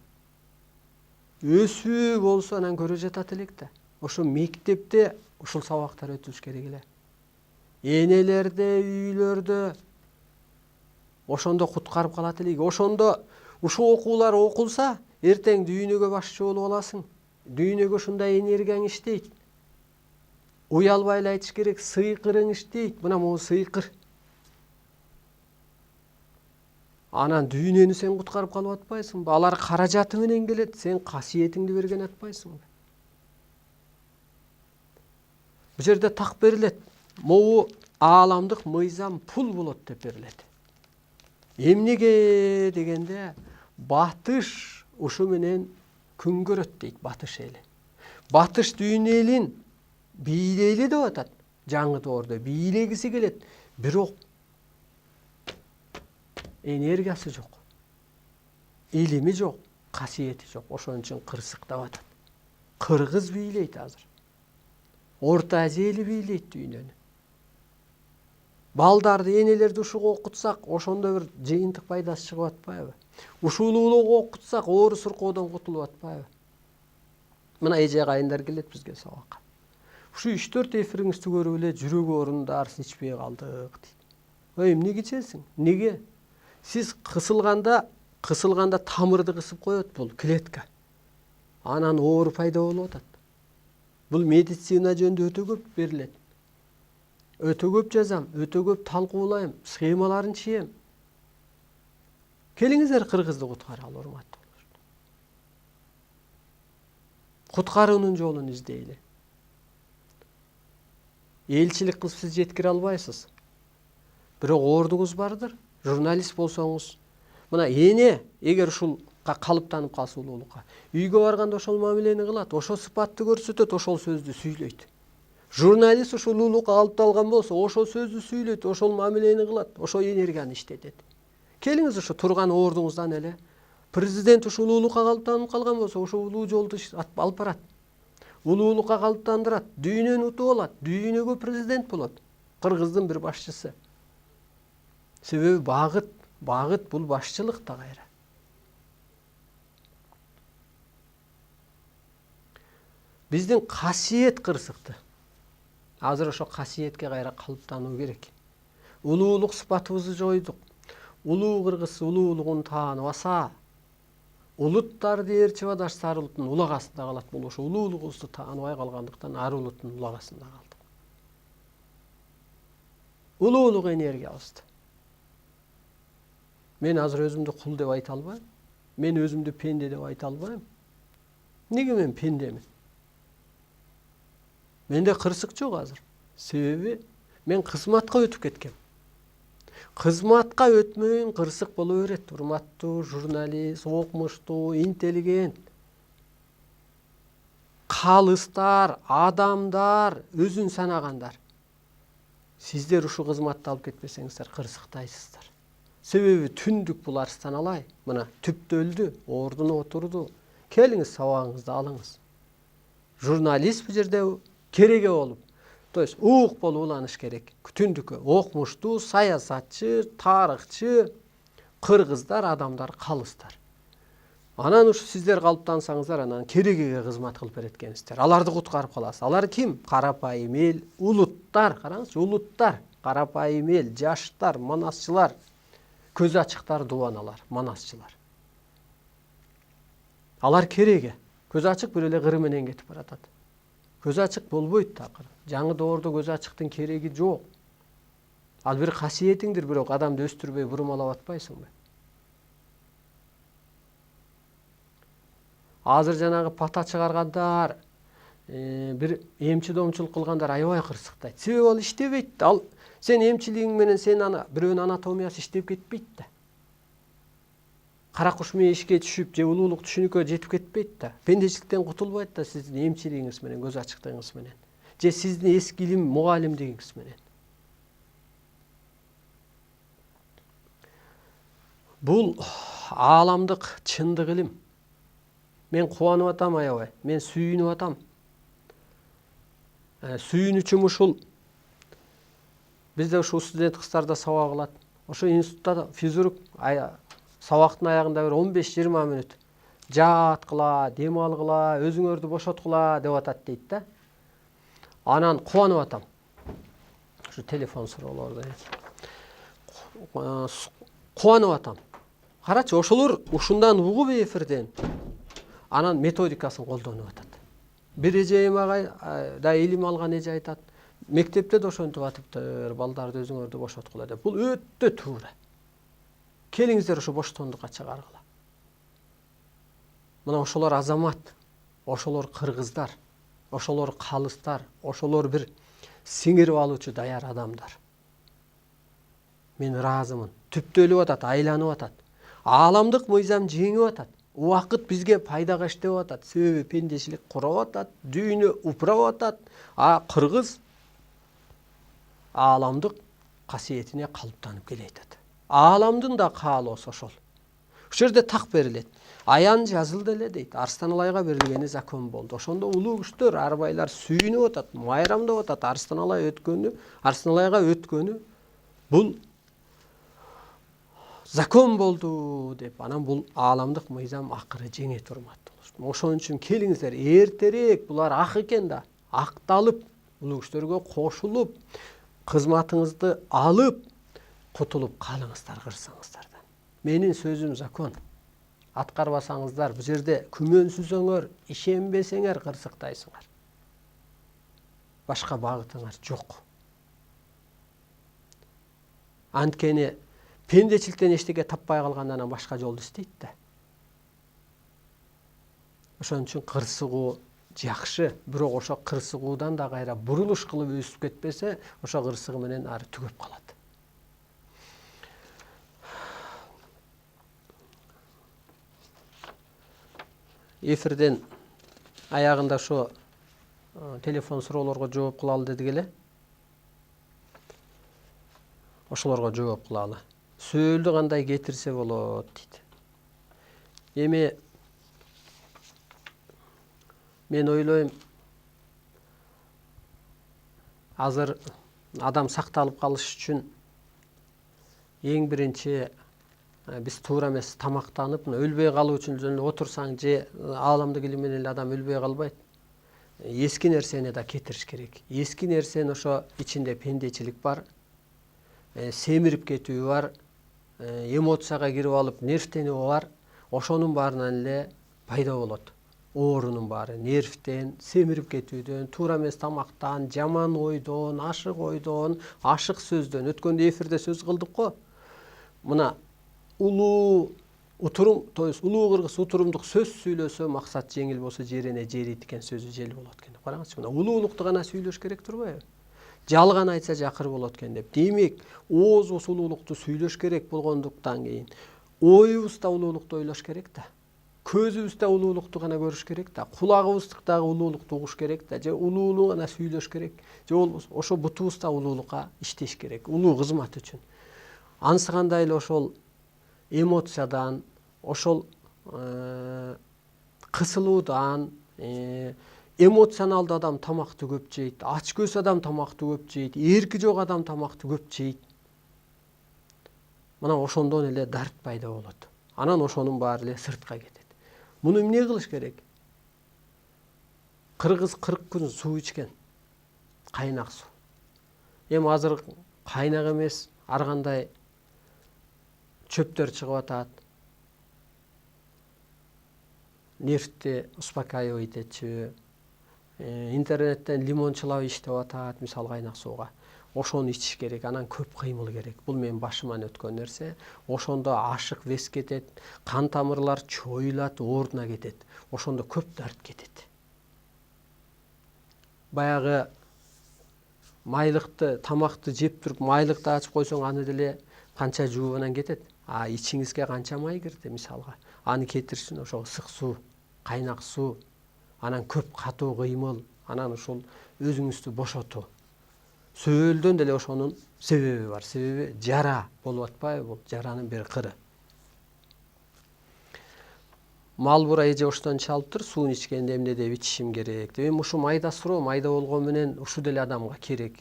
Өсүү болсо анан көрө жатат элек да. Ошо мектепте ушул сабактар өтүш керек эле. Энелерде, үйлөрдө ошондо куткарып калат элек. Ошондо ушул окуулар окулса, эртең дүйнөгө башчы болуп аласың. Дүйнөгө ушундай энергияң иштейт. Уялбай эле айтыш керек, сыйкырың иштейт. Мына могу сыйкыр. Анан дүйнөнү сен куткарып калып атпайсыңбы? Алар каражаты менен келет, сен касиетиңди берген атпайсыңбы? Бул жерде так берилет. Могу ааламдык мыйзам пул болот деп берилет. Эмнеге дегенде, батыш ушу менен күн көрөт дейт батыш эли. Батыш дүйнө элин бийлейли деп атат. Жаңы доордо бийлегиси келет. Бирок энергиясы жок. Илими жок, касиети жок. Ошон үчүн кырсыктап атат. Кыргыз бийлейт азыр. Орто Азия эли бийлейт дүйнөнү. Балдарды, энелерди ушуга окутсак, ошондо бир жыйынтык пайдасы чыгып атпайбы? Ушул улууга окутсак, оору суркоодон кутулуп атпайбы? Мына эже кайындар келет бизге сабакка. Ушу 3-4 эфириңизди көрүп эле жүрөк оорундарсын ичпей калдык дейт. Эмнеге ичесиң? Неге? Сиз кысылганда тамырды кысып коет бул клетка. Анан оору пайда болуп атат. Бул медицина жөнүндө өтө көп берилет. Өтө көп жазам, өтө көп талкуулайм, схемаларын чием. Келиңиздер кыргызды куткаралы, урматтуу. Куткаруунун жолун издейли. Элчилик кылып сиз жеткире албайсыз. Бирок ордуңуз бардыр. Журналист болсоңуз, мына эне эгер ушул калыптанып калса улуулукка, үйгө барганда ошол мамилени кылат, ошол сыпатты көрсөтөт, ошол сөздү сүйлөйт. Журналист ушул улуулукка калыпталган болсо, ошол сөздү сүйлөйт, ошол мамилени кылат, ошол энергияны иштетет. Келиңиз ушу турган ордуңуздан эле. Президент ушул улуулукка калыптанып калган болсо, ошол улуу жолду алып барат. Улуулукка калыптандырат, дүйнөнү утуп алат, дүйнөгө президент болот. Кыргыздын бир башчысы. Себеби багыт бул башчылык да кайра. Биздин касиет кырсыкты. Азыр ошо касиетке кайра калыптануу керек. Улуулук сыпатыбызды жойдук. Улуу кыргыз улуулугун тааныбаса, улуттар дээрчи Чыбадаш Сары улуттун улагасында калат. Бул ошо улуулугубузду тааныбай калгандыктан ар улуттун улагасында калдык. Улуулук энергиябызды. Мен азыр өзүмдү кул деп айта албайм. Мен өзүмдү пенде деп айта албайм. Неге мен пендемин? Менде кырсык жок азыр. Себеби мен кызматка өтүп кеткем. Кызматка өтмөйүн кырсык боло берет. Урматтуу журналист, окумуштуу, интеллигент, калыстар, адамдар, өзүн санагандар. Сиздер ушу кызматты алып кетпесеңиздер кырсыктайсыздар. Себеби түндүк бул арстан алай. Мына түптө өлдү, ордуна отурду. Келиңиз сабагыңызды алыңыз. Журналист бул жерде кереге болуп, то есть уук болуп уланыш керек. Түндүккө окумуштуу, саясатчы, тарыхчы, кыргыздар, адамдар, калыстар. Анан ушу сиздер калыптансаңыздар, анан керегеге кызмат кылып береткенсиздер. Аларды куткарып каласыз. Алар ким? Карапайым эл, улуттар, караңызчы, улуттар, карапайым эл, жаштар, манасчылар, көз ачыктар, дубаналар, манасчылар. Алар кереги. Көз ачык бир эле кыры менен кетип баратат. Көз ачык болбойт такыр. Жаңы доордо көз ачыктын кереги жок. Ал бир касиетиңдир, бирок адамды өстүрбөй бурмалап атпайсыңбы? Азыр жанагы пата чыгаргандар, бир эмчи-домчулук кылгандар аябай кырсыктайт. Себеби ал иштебейт. Ал сен эмчилигиң менен сен бирөөнүн анатомиясы иштеп кетпейт да. Кара куш мейишке түшүп, же улуулук түшүнүккө жетип кетпейт да. Пендечиликтен кутулбайт да сиздин эмчилигиңиз менен, көз ачыктыгыңыз менен. Же сиздин эски илим мугалимдигиңиз менен. Бул ааламдык чындык илим. Мен кубанып атам аябай. Мен сүйүнүп атам. Сүйүнүчүм ушул. Бизде ушул студент кыздарда сабак алат. Ошо институтта физрук сабактын аягында бир 15-20 мүнөт жааткыла, дем алгыла, өзүңөрдү бошоткула деп атат дейт да. Анан кубанып атам. Ушу телефон суроолорду кубанып атам. Карачы, ошолор ушундан угуп эфирден анан методикасын колдонуп атат. Бир эжейим агай да илим алган эже айтат. Мектепте да ошентип атыптыр, балдарды өзүңөрдү бошоткула деп. Бул өтө туура. Келиңиздер ошо боштондукка чыгаргыла. Мына ошолор азамат, ошолор кыргыздар, ошолор калыстар, ошолор бир сиңирип алуучу даяр адамдар. Мен ыраазымын. Түптөлүп атат, айланып атат. Ааламдык мыйзам жеңип атат. Убакыт бизге пайдага иштеп атат. Себеби пендечилик курап атат, дүйнө упрап атат. Кыргыз ааламдык касиетине калыптанып келатат. Ааламдын да каалоосу ошол. Ушул жерде так берилет. Аян жазылды эле дейт. Арстаналайга берилгени закон болду. Ошондо улуу күчтөр, арбайлар сүйүнүп атат, майрамдап атат. Арстаналайга өткөнү бул закон болду деп. Анан бул ааламдык мыйзам акыры жеңе турмат. Ошон үчүн келиңиздер, эртерээк булар ак экен да, акталып, улуу күчтөргө кошулуп, кызматыңызды алып, кутулуп калыңыздар кырсыңыздардан. Менин сөзүм закон. Аткарбасаңыздар, бул жерде күмөнсүзөңөр, ишенбесеңер кырсыктайсыңар. Башка багытыңар жок. Анткени пендечиликтен эчтеке таппай калгандан анан башка жолду издейт да. Ошон үчүн кырсыгуу жакшы, бирок ошо кырсыгуудан да кайра бурулуш кылып өсүп кетпесе, ошо кырсыгы менен ары түгөп калат. Эфирден аягында ошо телефон суроолорго жооп кылалы дедик эле. Ошолорго жооп кылалы. Сөөлдү кандай кетирсе болот дейт. Эми мен ойлойм, азыр адам сакталып калыш үчүн эң биринчи биз туура эмес тамактанып, өлбөй калуу үчүн жөн отурсаң же ааламдык илим менен эле адам өлбөй калбайт. Эски нерсени да кетириш керек. Эски нерсени ошо ичинде пендечилик бар, семирип кетүү бар, эмоцияга кирип алып нервтенүү бар. Ошонун баарынан эле пайда болот. Оорунун баары нервтен, семирип кетүүдөн, туура эмес тамактан, жаман ойдон, ашык сөздөн. Өткөндө эфирде сөз кылдык го. Мына улуу кыргыз утурумдук сөз сүйлөсө, максат жеңил болсо жерине жерийт экен сөзү жел болот экен. Караңызчы, мына улуулукту гана сүйлөш керек турбайбы? Жалган айтса жакыр болот экен деп. Демек, оозубуз улуулукту сүйлөш керек болгондуктан кийин оюбузда улуулукту ойлош керек да. Көзүбүздө улуулукту гана көрүш керек да. Кулагыбызда улуулукту угуш керек да. Же улуулук гана сүйлөш керек. Же болбосо ошо бутубузда улуулукка иштеш керек. Улуу кызмат үчүн. Анысы кандай эле ошол эмоциядан, ошол кысылуудан, эмоционалдуу адам тамакты көп жейт, ач көз адам тамакты көп жейт, эрки жок адам тамакты көп жейт. Мына ошондон эле дарт пайда болот. Анан ошонун баары эле сыртка кетет. Муну эмне кылыш керек? Кыргыз 40 күн суу ичкен. Кайнак суу. Эми азыр кайнак эмес, ар кандай чөптөр чыгып атат. нервти успокаивать этчү, интернеттен лимончулап иштеп атат мисалы кайнак сууга. Ошону ичиш керек, анан көп кыймыл керек. Бул менин башыман өткөн нерсе. Ошондо ашык вес кетет, кан тамырлар чоюлат, ордуна кетет. Ошондо көп дарт кетет. Баягы майлыкты, тамакты жеп туруп майлыкты ачып койсоң, аны деле канча жууп анан кетет. А ичиңизге канча май кирди мисалга. Аны кетириш үчүн ошо ысык суу, кайнак суу, анан көп катуу кыймыл, анан ушул өзүңүздү бошотуу. Сөөлдөн деле ошонун себеби бар. Себеби жара болуп атпайбы, бул жаранын бир кыры. Мал бура эже оштон чалып тур, суун ичкенде эмне деп ичишим керек деп. Эми ушу майда суроо, майда болгон менен ушу деле адамга керек.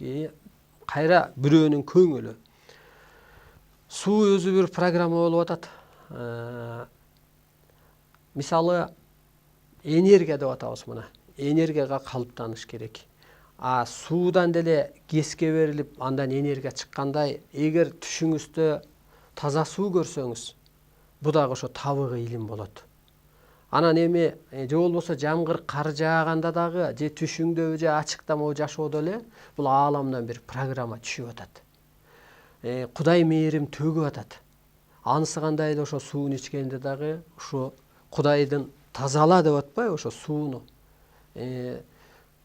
Кайра бирөөнүн көңүлү. Суу өзү бир программа болуп атат. Мисалы энергия деп атабыз мына. Энергияга калыптаныш керек. А суудан деле кеске берилип, андан энергия чыккандай, эгер түшүңүздө таза суу көрсөңүз, бу дагы ошо табыгы илим болот. Анан эми же болбосо жамгыр кар жааганда дагы, же түшүңдөбү же ачыктамоо жашоодо эле бул ааламдан бир программа түшүп атат. Кудай мээрим төгүп атат. Анысы кандай эле ошо суун ичкенде дагы ушу Кудайдын тазала деп атпайбы ошо сууну.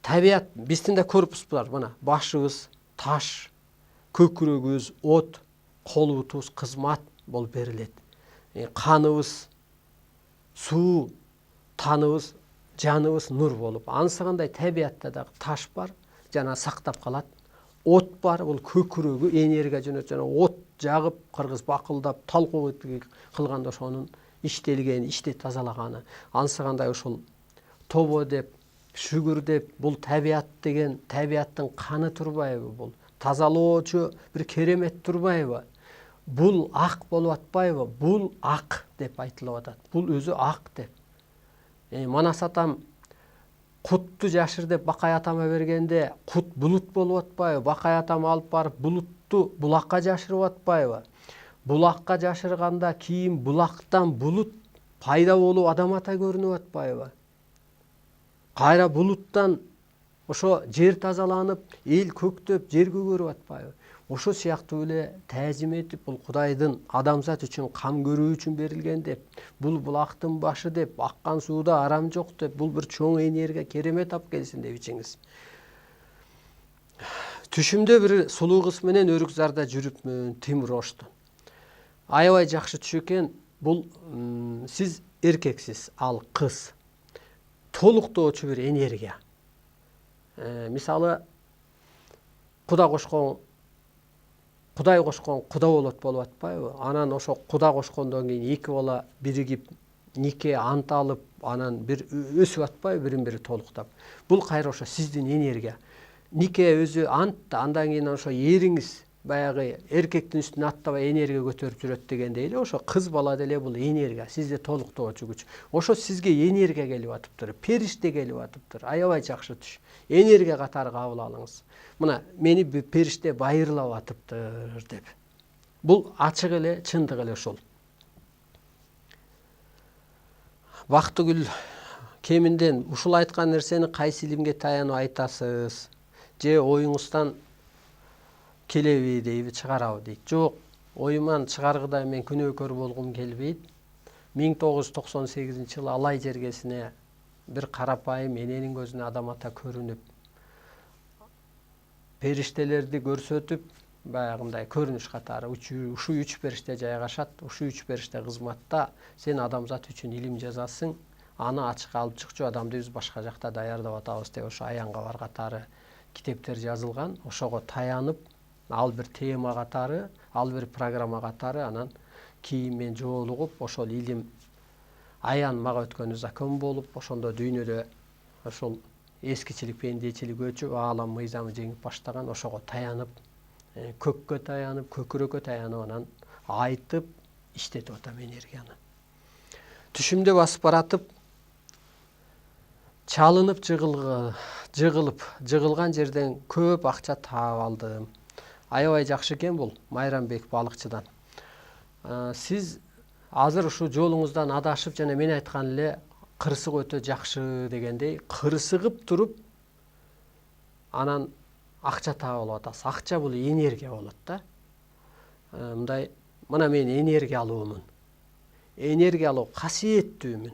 Табият биздин да корпус бар, мына башыбыз таш, көкүрөгүбүз от, колубутубуз кызмат болуп берилет. Каныбыз суу, таныбыз, жаныбыз нур болуп. Анысы кандай табиятта дагы таш бар, жана сактап калат. От бар, бул көкүрөгү энергия жөнөтөт, жана от жагып, кыргыз бакылдап, талкуу кылганда ошонун иштелгени, ишти тазалаганы. Анысы кандай ушул тобо деп, шүгүр деп, бул табият деген, табияттын каны турбайбы бул? Тазалоочу бир керемет турбайбы? Бул ак болуп атпайбы? Бул ак деп айтылып атат. Бул өзү ак деп. Манас атам кутту жашыр деп Бакай атама бергенде, кут булут болуп атпайбы? Бакай атам алып барып булутту булакка жашырып атпайбы? Булакка жашырганда кийин булактан булут пайда болуп адам ата көрүнүп атпайбы? Кайра булуттан ошо жер тазаланып, эл көктөп, жер көгөрүп атпайбы? Ошо сыяктуу эле таазим этип, бул Кудайдын адамзат үчүн кам көрүү үчүн берилген деп, бул булактын башы деп, аккан сууда арам жок деп, бул бир чоң энергия, керемет алып келсин деп ичиңиз. Түшүмдө бир сулуу кыз менен Өрүкзарда жүрүпмүн, Тимур Оштон. Аябай жакшы түш экен. Бул сиз эркексиз, ал кыз. Толуктоочу бир энергия. Мисалы Кудай кошкон Куда болуп атпайбы? Анан ошо Куда кошкондон кийин эки бала биригип, нике ант алып, анан бир өсүп атпайбы, бирин-бири толуктап. Бул кайра ошо сиздин энергия. Нике өзү ант, андан кийин ошо эриңиз баягы эркектин үстүнө аттабай энергия көтөрүп жүрөт дегендей эле, ошо кыз бала деле бул энергия, сизди толуктоочу күч. Ошо сизге энергия келип атыптыр, периште келип атыптыр. Аябай жакшы түш. Энергия катары кабыл алыңыз. Мына мени периште байырлап атыптыр деп. Бул ачык эле, чындык эле ошол. Бактыгүл кеминден ушул айткан нерсени кайсы илимге таянып айтасыз? Же оюңуздан келеби дейби, чыгарабы дейт. Жок, оюман чыгаргыдай мен күнөөкөр болгум келбейт. 1998-жылы Алай жергесине бир карапайым эненин көзүнө адам ата көрүнүп, периштелерди көрсөтүп, баягындай көрүнүш катары ушу 3 периште жайгашат, ушу 3 периште кызматта, сен адамзат үчүн илим жазасың, аны ачык алып чыкчу адамды биз башка жакта даярдап атабыз деп ошо аянга бар катары китептер жазылган. Ошого таянып, ал бир тема катары, ал бир программа катары, анан кийин мен жоолугуп, ошол илим аян мага өткөнү закон болуп, ошондо дүйнөдө ошол эскичилик, пендечилик өчүп, аалам мыйзамы жеңип баштаган. Ошого таянып, көккө таянып, көкүрөккө таянып, анан айтып, иштетип атам энергияны. Түшүмдө басып баратып, чалынып жыгылган жерден көп акча таап алдым. Аябай жакшы экен бул Майрамбек балыкчыдан. Сиз азыр ушу жолуңуздан адашып, жана мен айткан эле кырсык өтө жакшы дегендей, кырсыгып туруп анан акча таап алып атасыз. Акча бул энергия болот да. Мындай, мына мен энергия алуумун. Энергия алуу касиеттүүмүн.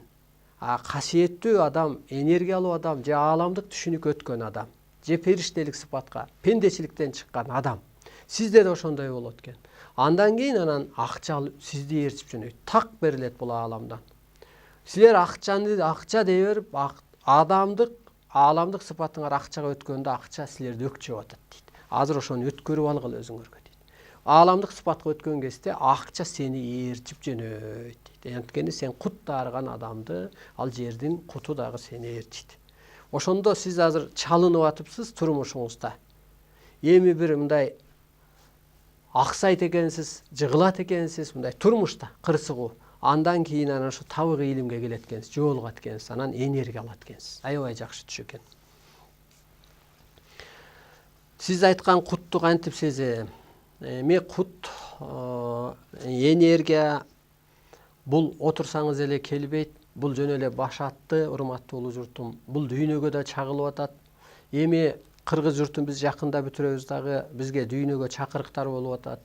Касиеттүү адам, энергия алуу адам, же ааламдык түшүнүккө өткөн адам, же периштелик сыпатка, пендечиликтен чыккан адам. Сизде да ошондой болот экен. Андан кийин анан акча сизди ээрчип жөнөйт. Так берилет бул ааламдан. Силер акча дей берип, ааламдык сыпатыңар акчага өткөндө акча силерди өкчөп атат дейт. Азыр ошону өткөрүп алгыла өзүңөргө дейт. Ааламдык сыпатка өткөн кезде акча сени ээрчип жөнөйт дейт. Анткени сен кут дарыган адамды ал жердин куту дагы сени ээрчийт. Ошондо сиз азыр чалынып атыпсыз турмушуңузда. Эми бир мындай аксайт экенсиз, жыгылат экенсиз, мындай турмушта кырсыгуу. Андан кийин анан ошо табык илимге келет экенсиз, жоолугат экенсиз, анан энергия алат экенсиз. Аябай жакшы түш экен. Сиз айткан кутту кантип сезем? Эми кут, энергия бул отурсаңыз эле келбейт. Бул жөн эле баш атты, урматтуу улуу журтум. Бул дүйнөгө да чагылып атат. Эми кыргыз журтун биз жакында бүтүрөбүз дагы, бизге дүйнөгө чакырыктар болуп атат.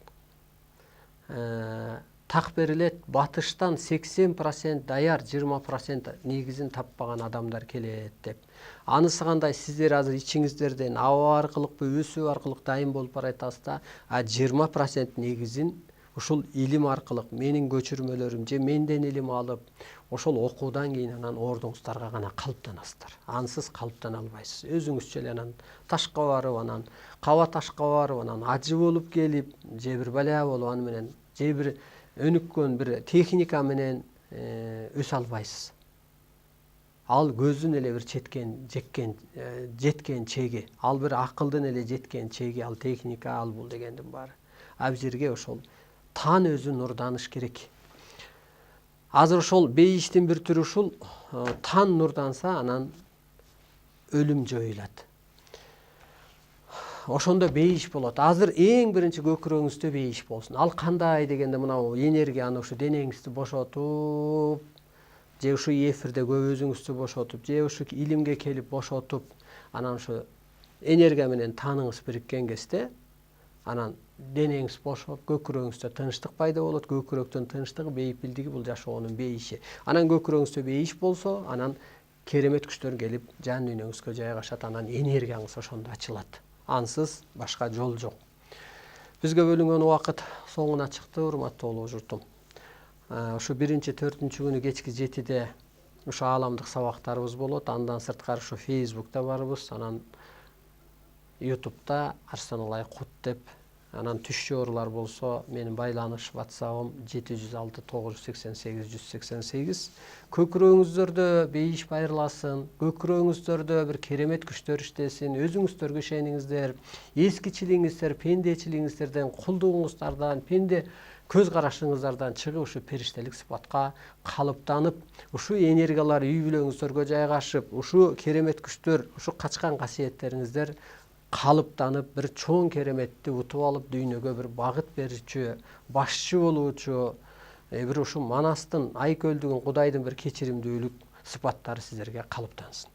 Так берилет, батыштан 80% даяр, 20% негизин таппаган адамдар келет деп. Анысы кандай, сиздер азыр ичиңиздерден аба аркылыкпы, өсүү аркылык дайын болуп баратасыз да, 20% негизин ушул илим аркылык, менин көчүрмөлөрүм же менден илим алып, ошол окуудан кийин анан ордуңуздарга гана калыптанасыздар. Ансыз калыптана албайсыз. Өзүңүзчө эле анан ташка барып, анан каба ташка барып, анан ажы болуп келип, же бир бала болуп, аны менен же бир өнүккөн бир техника менен өсө албайсыз. Ал көздүн эле бир жеткен чеги, ал бир акылдын эле жеткен чеги, ал техника, ал бул дегендин баары. Ал жерге ошол тан өзү нурданыш керек. Азыр ошол бейиштин бир түрү ушул, тан нурданса анан өлүм жоюлат. Ошондо бейиш болот. Азыр эң биринчи көкүрөгүңүздө бейиш болсун. Ал кандай дегенде мына энергияны ушу денеңизди бошотуп, же ушу эфирде көп өзүңүздү бошотуп, же ушу илимге келип бошотуп, анан ушу энергия менен таныңыз бириккен кезде, анан денеңиз бошоп, көкүрөгүңүздө тынчтык пайда болот. Көкүрөктүн тынчтыгы, бейпилдиги бул жашоонун бейиши. Анан көкүрөгүңүздө бейиш болсо, анан керемет күчтөр келип жан дүйнөңүзгө жайгашат, анан энергияңыз ошондо ачылат. Ансыз башка жол жок. Бизге бөлүнгөн убакыт соңуна чыкты, урматтуу улуу журтум. Ушу 1-4 күнү кечки 7-де ушу ааламдык сабактарыбыз болот. Андан сырткары ушу Facebook'та барбыз, анан YouTube'да Арсаналай Кут деп, анан түш жоорулар болсо менин байланыш WhatsApp'ым 706-988-188. Көкүрөгүңүздөрдө бейиш байырласын, көкүрөгүңүздөрдө бир керемет күчтөр иштесин, өзүңүздөргө ишениңиздер, эскичилигиңиздер, пендечилигиңиздерден, кулдугуңуздардан, пенде көз карашыңыздардан чыгып ушу периштелик сыпатка калыптанып, ушу энергиялар үй бүлөңүздөргө жайгашып, ушу керемет күчтөр, ушу качкан касиеттериңиздер калыптанып, бир чоң кереметти утуп алып, дүйнөгө бир багыт берүүчү, башчы болуучу, бир ушу Манастын, Айкөлдүгүн, Кудайдын бир кечиримдүүлүк сыпаттары сиздерге калыптансын.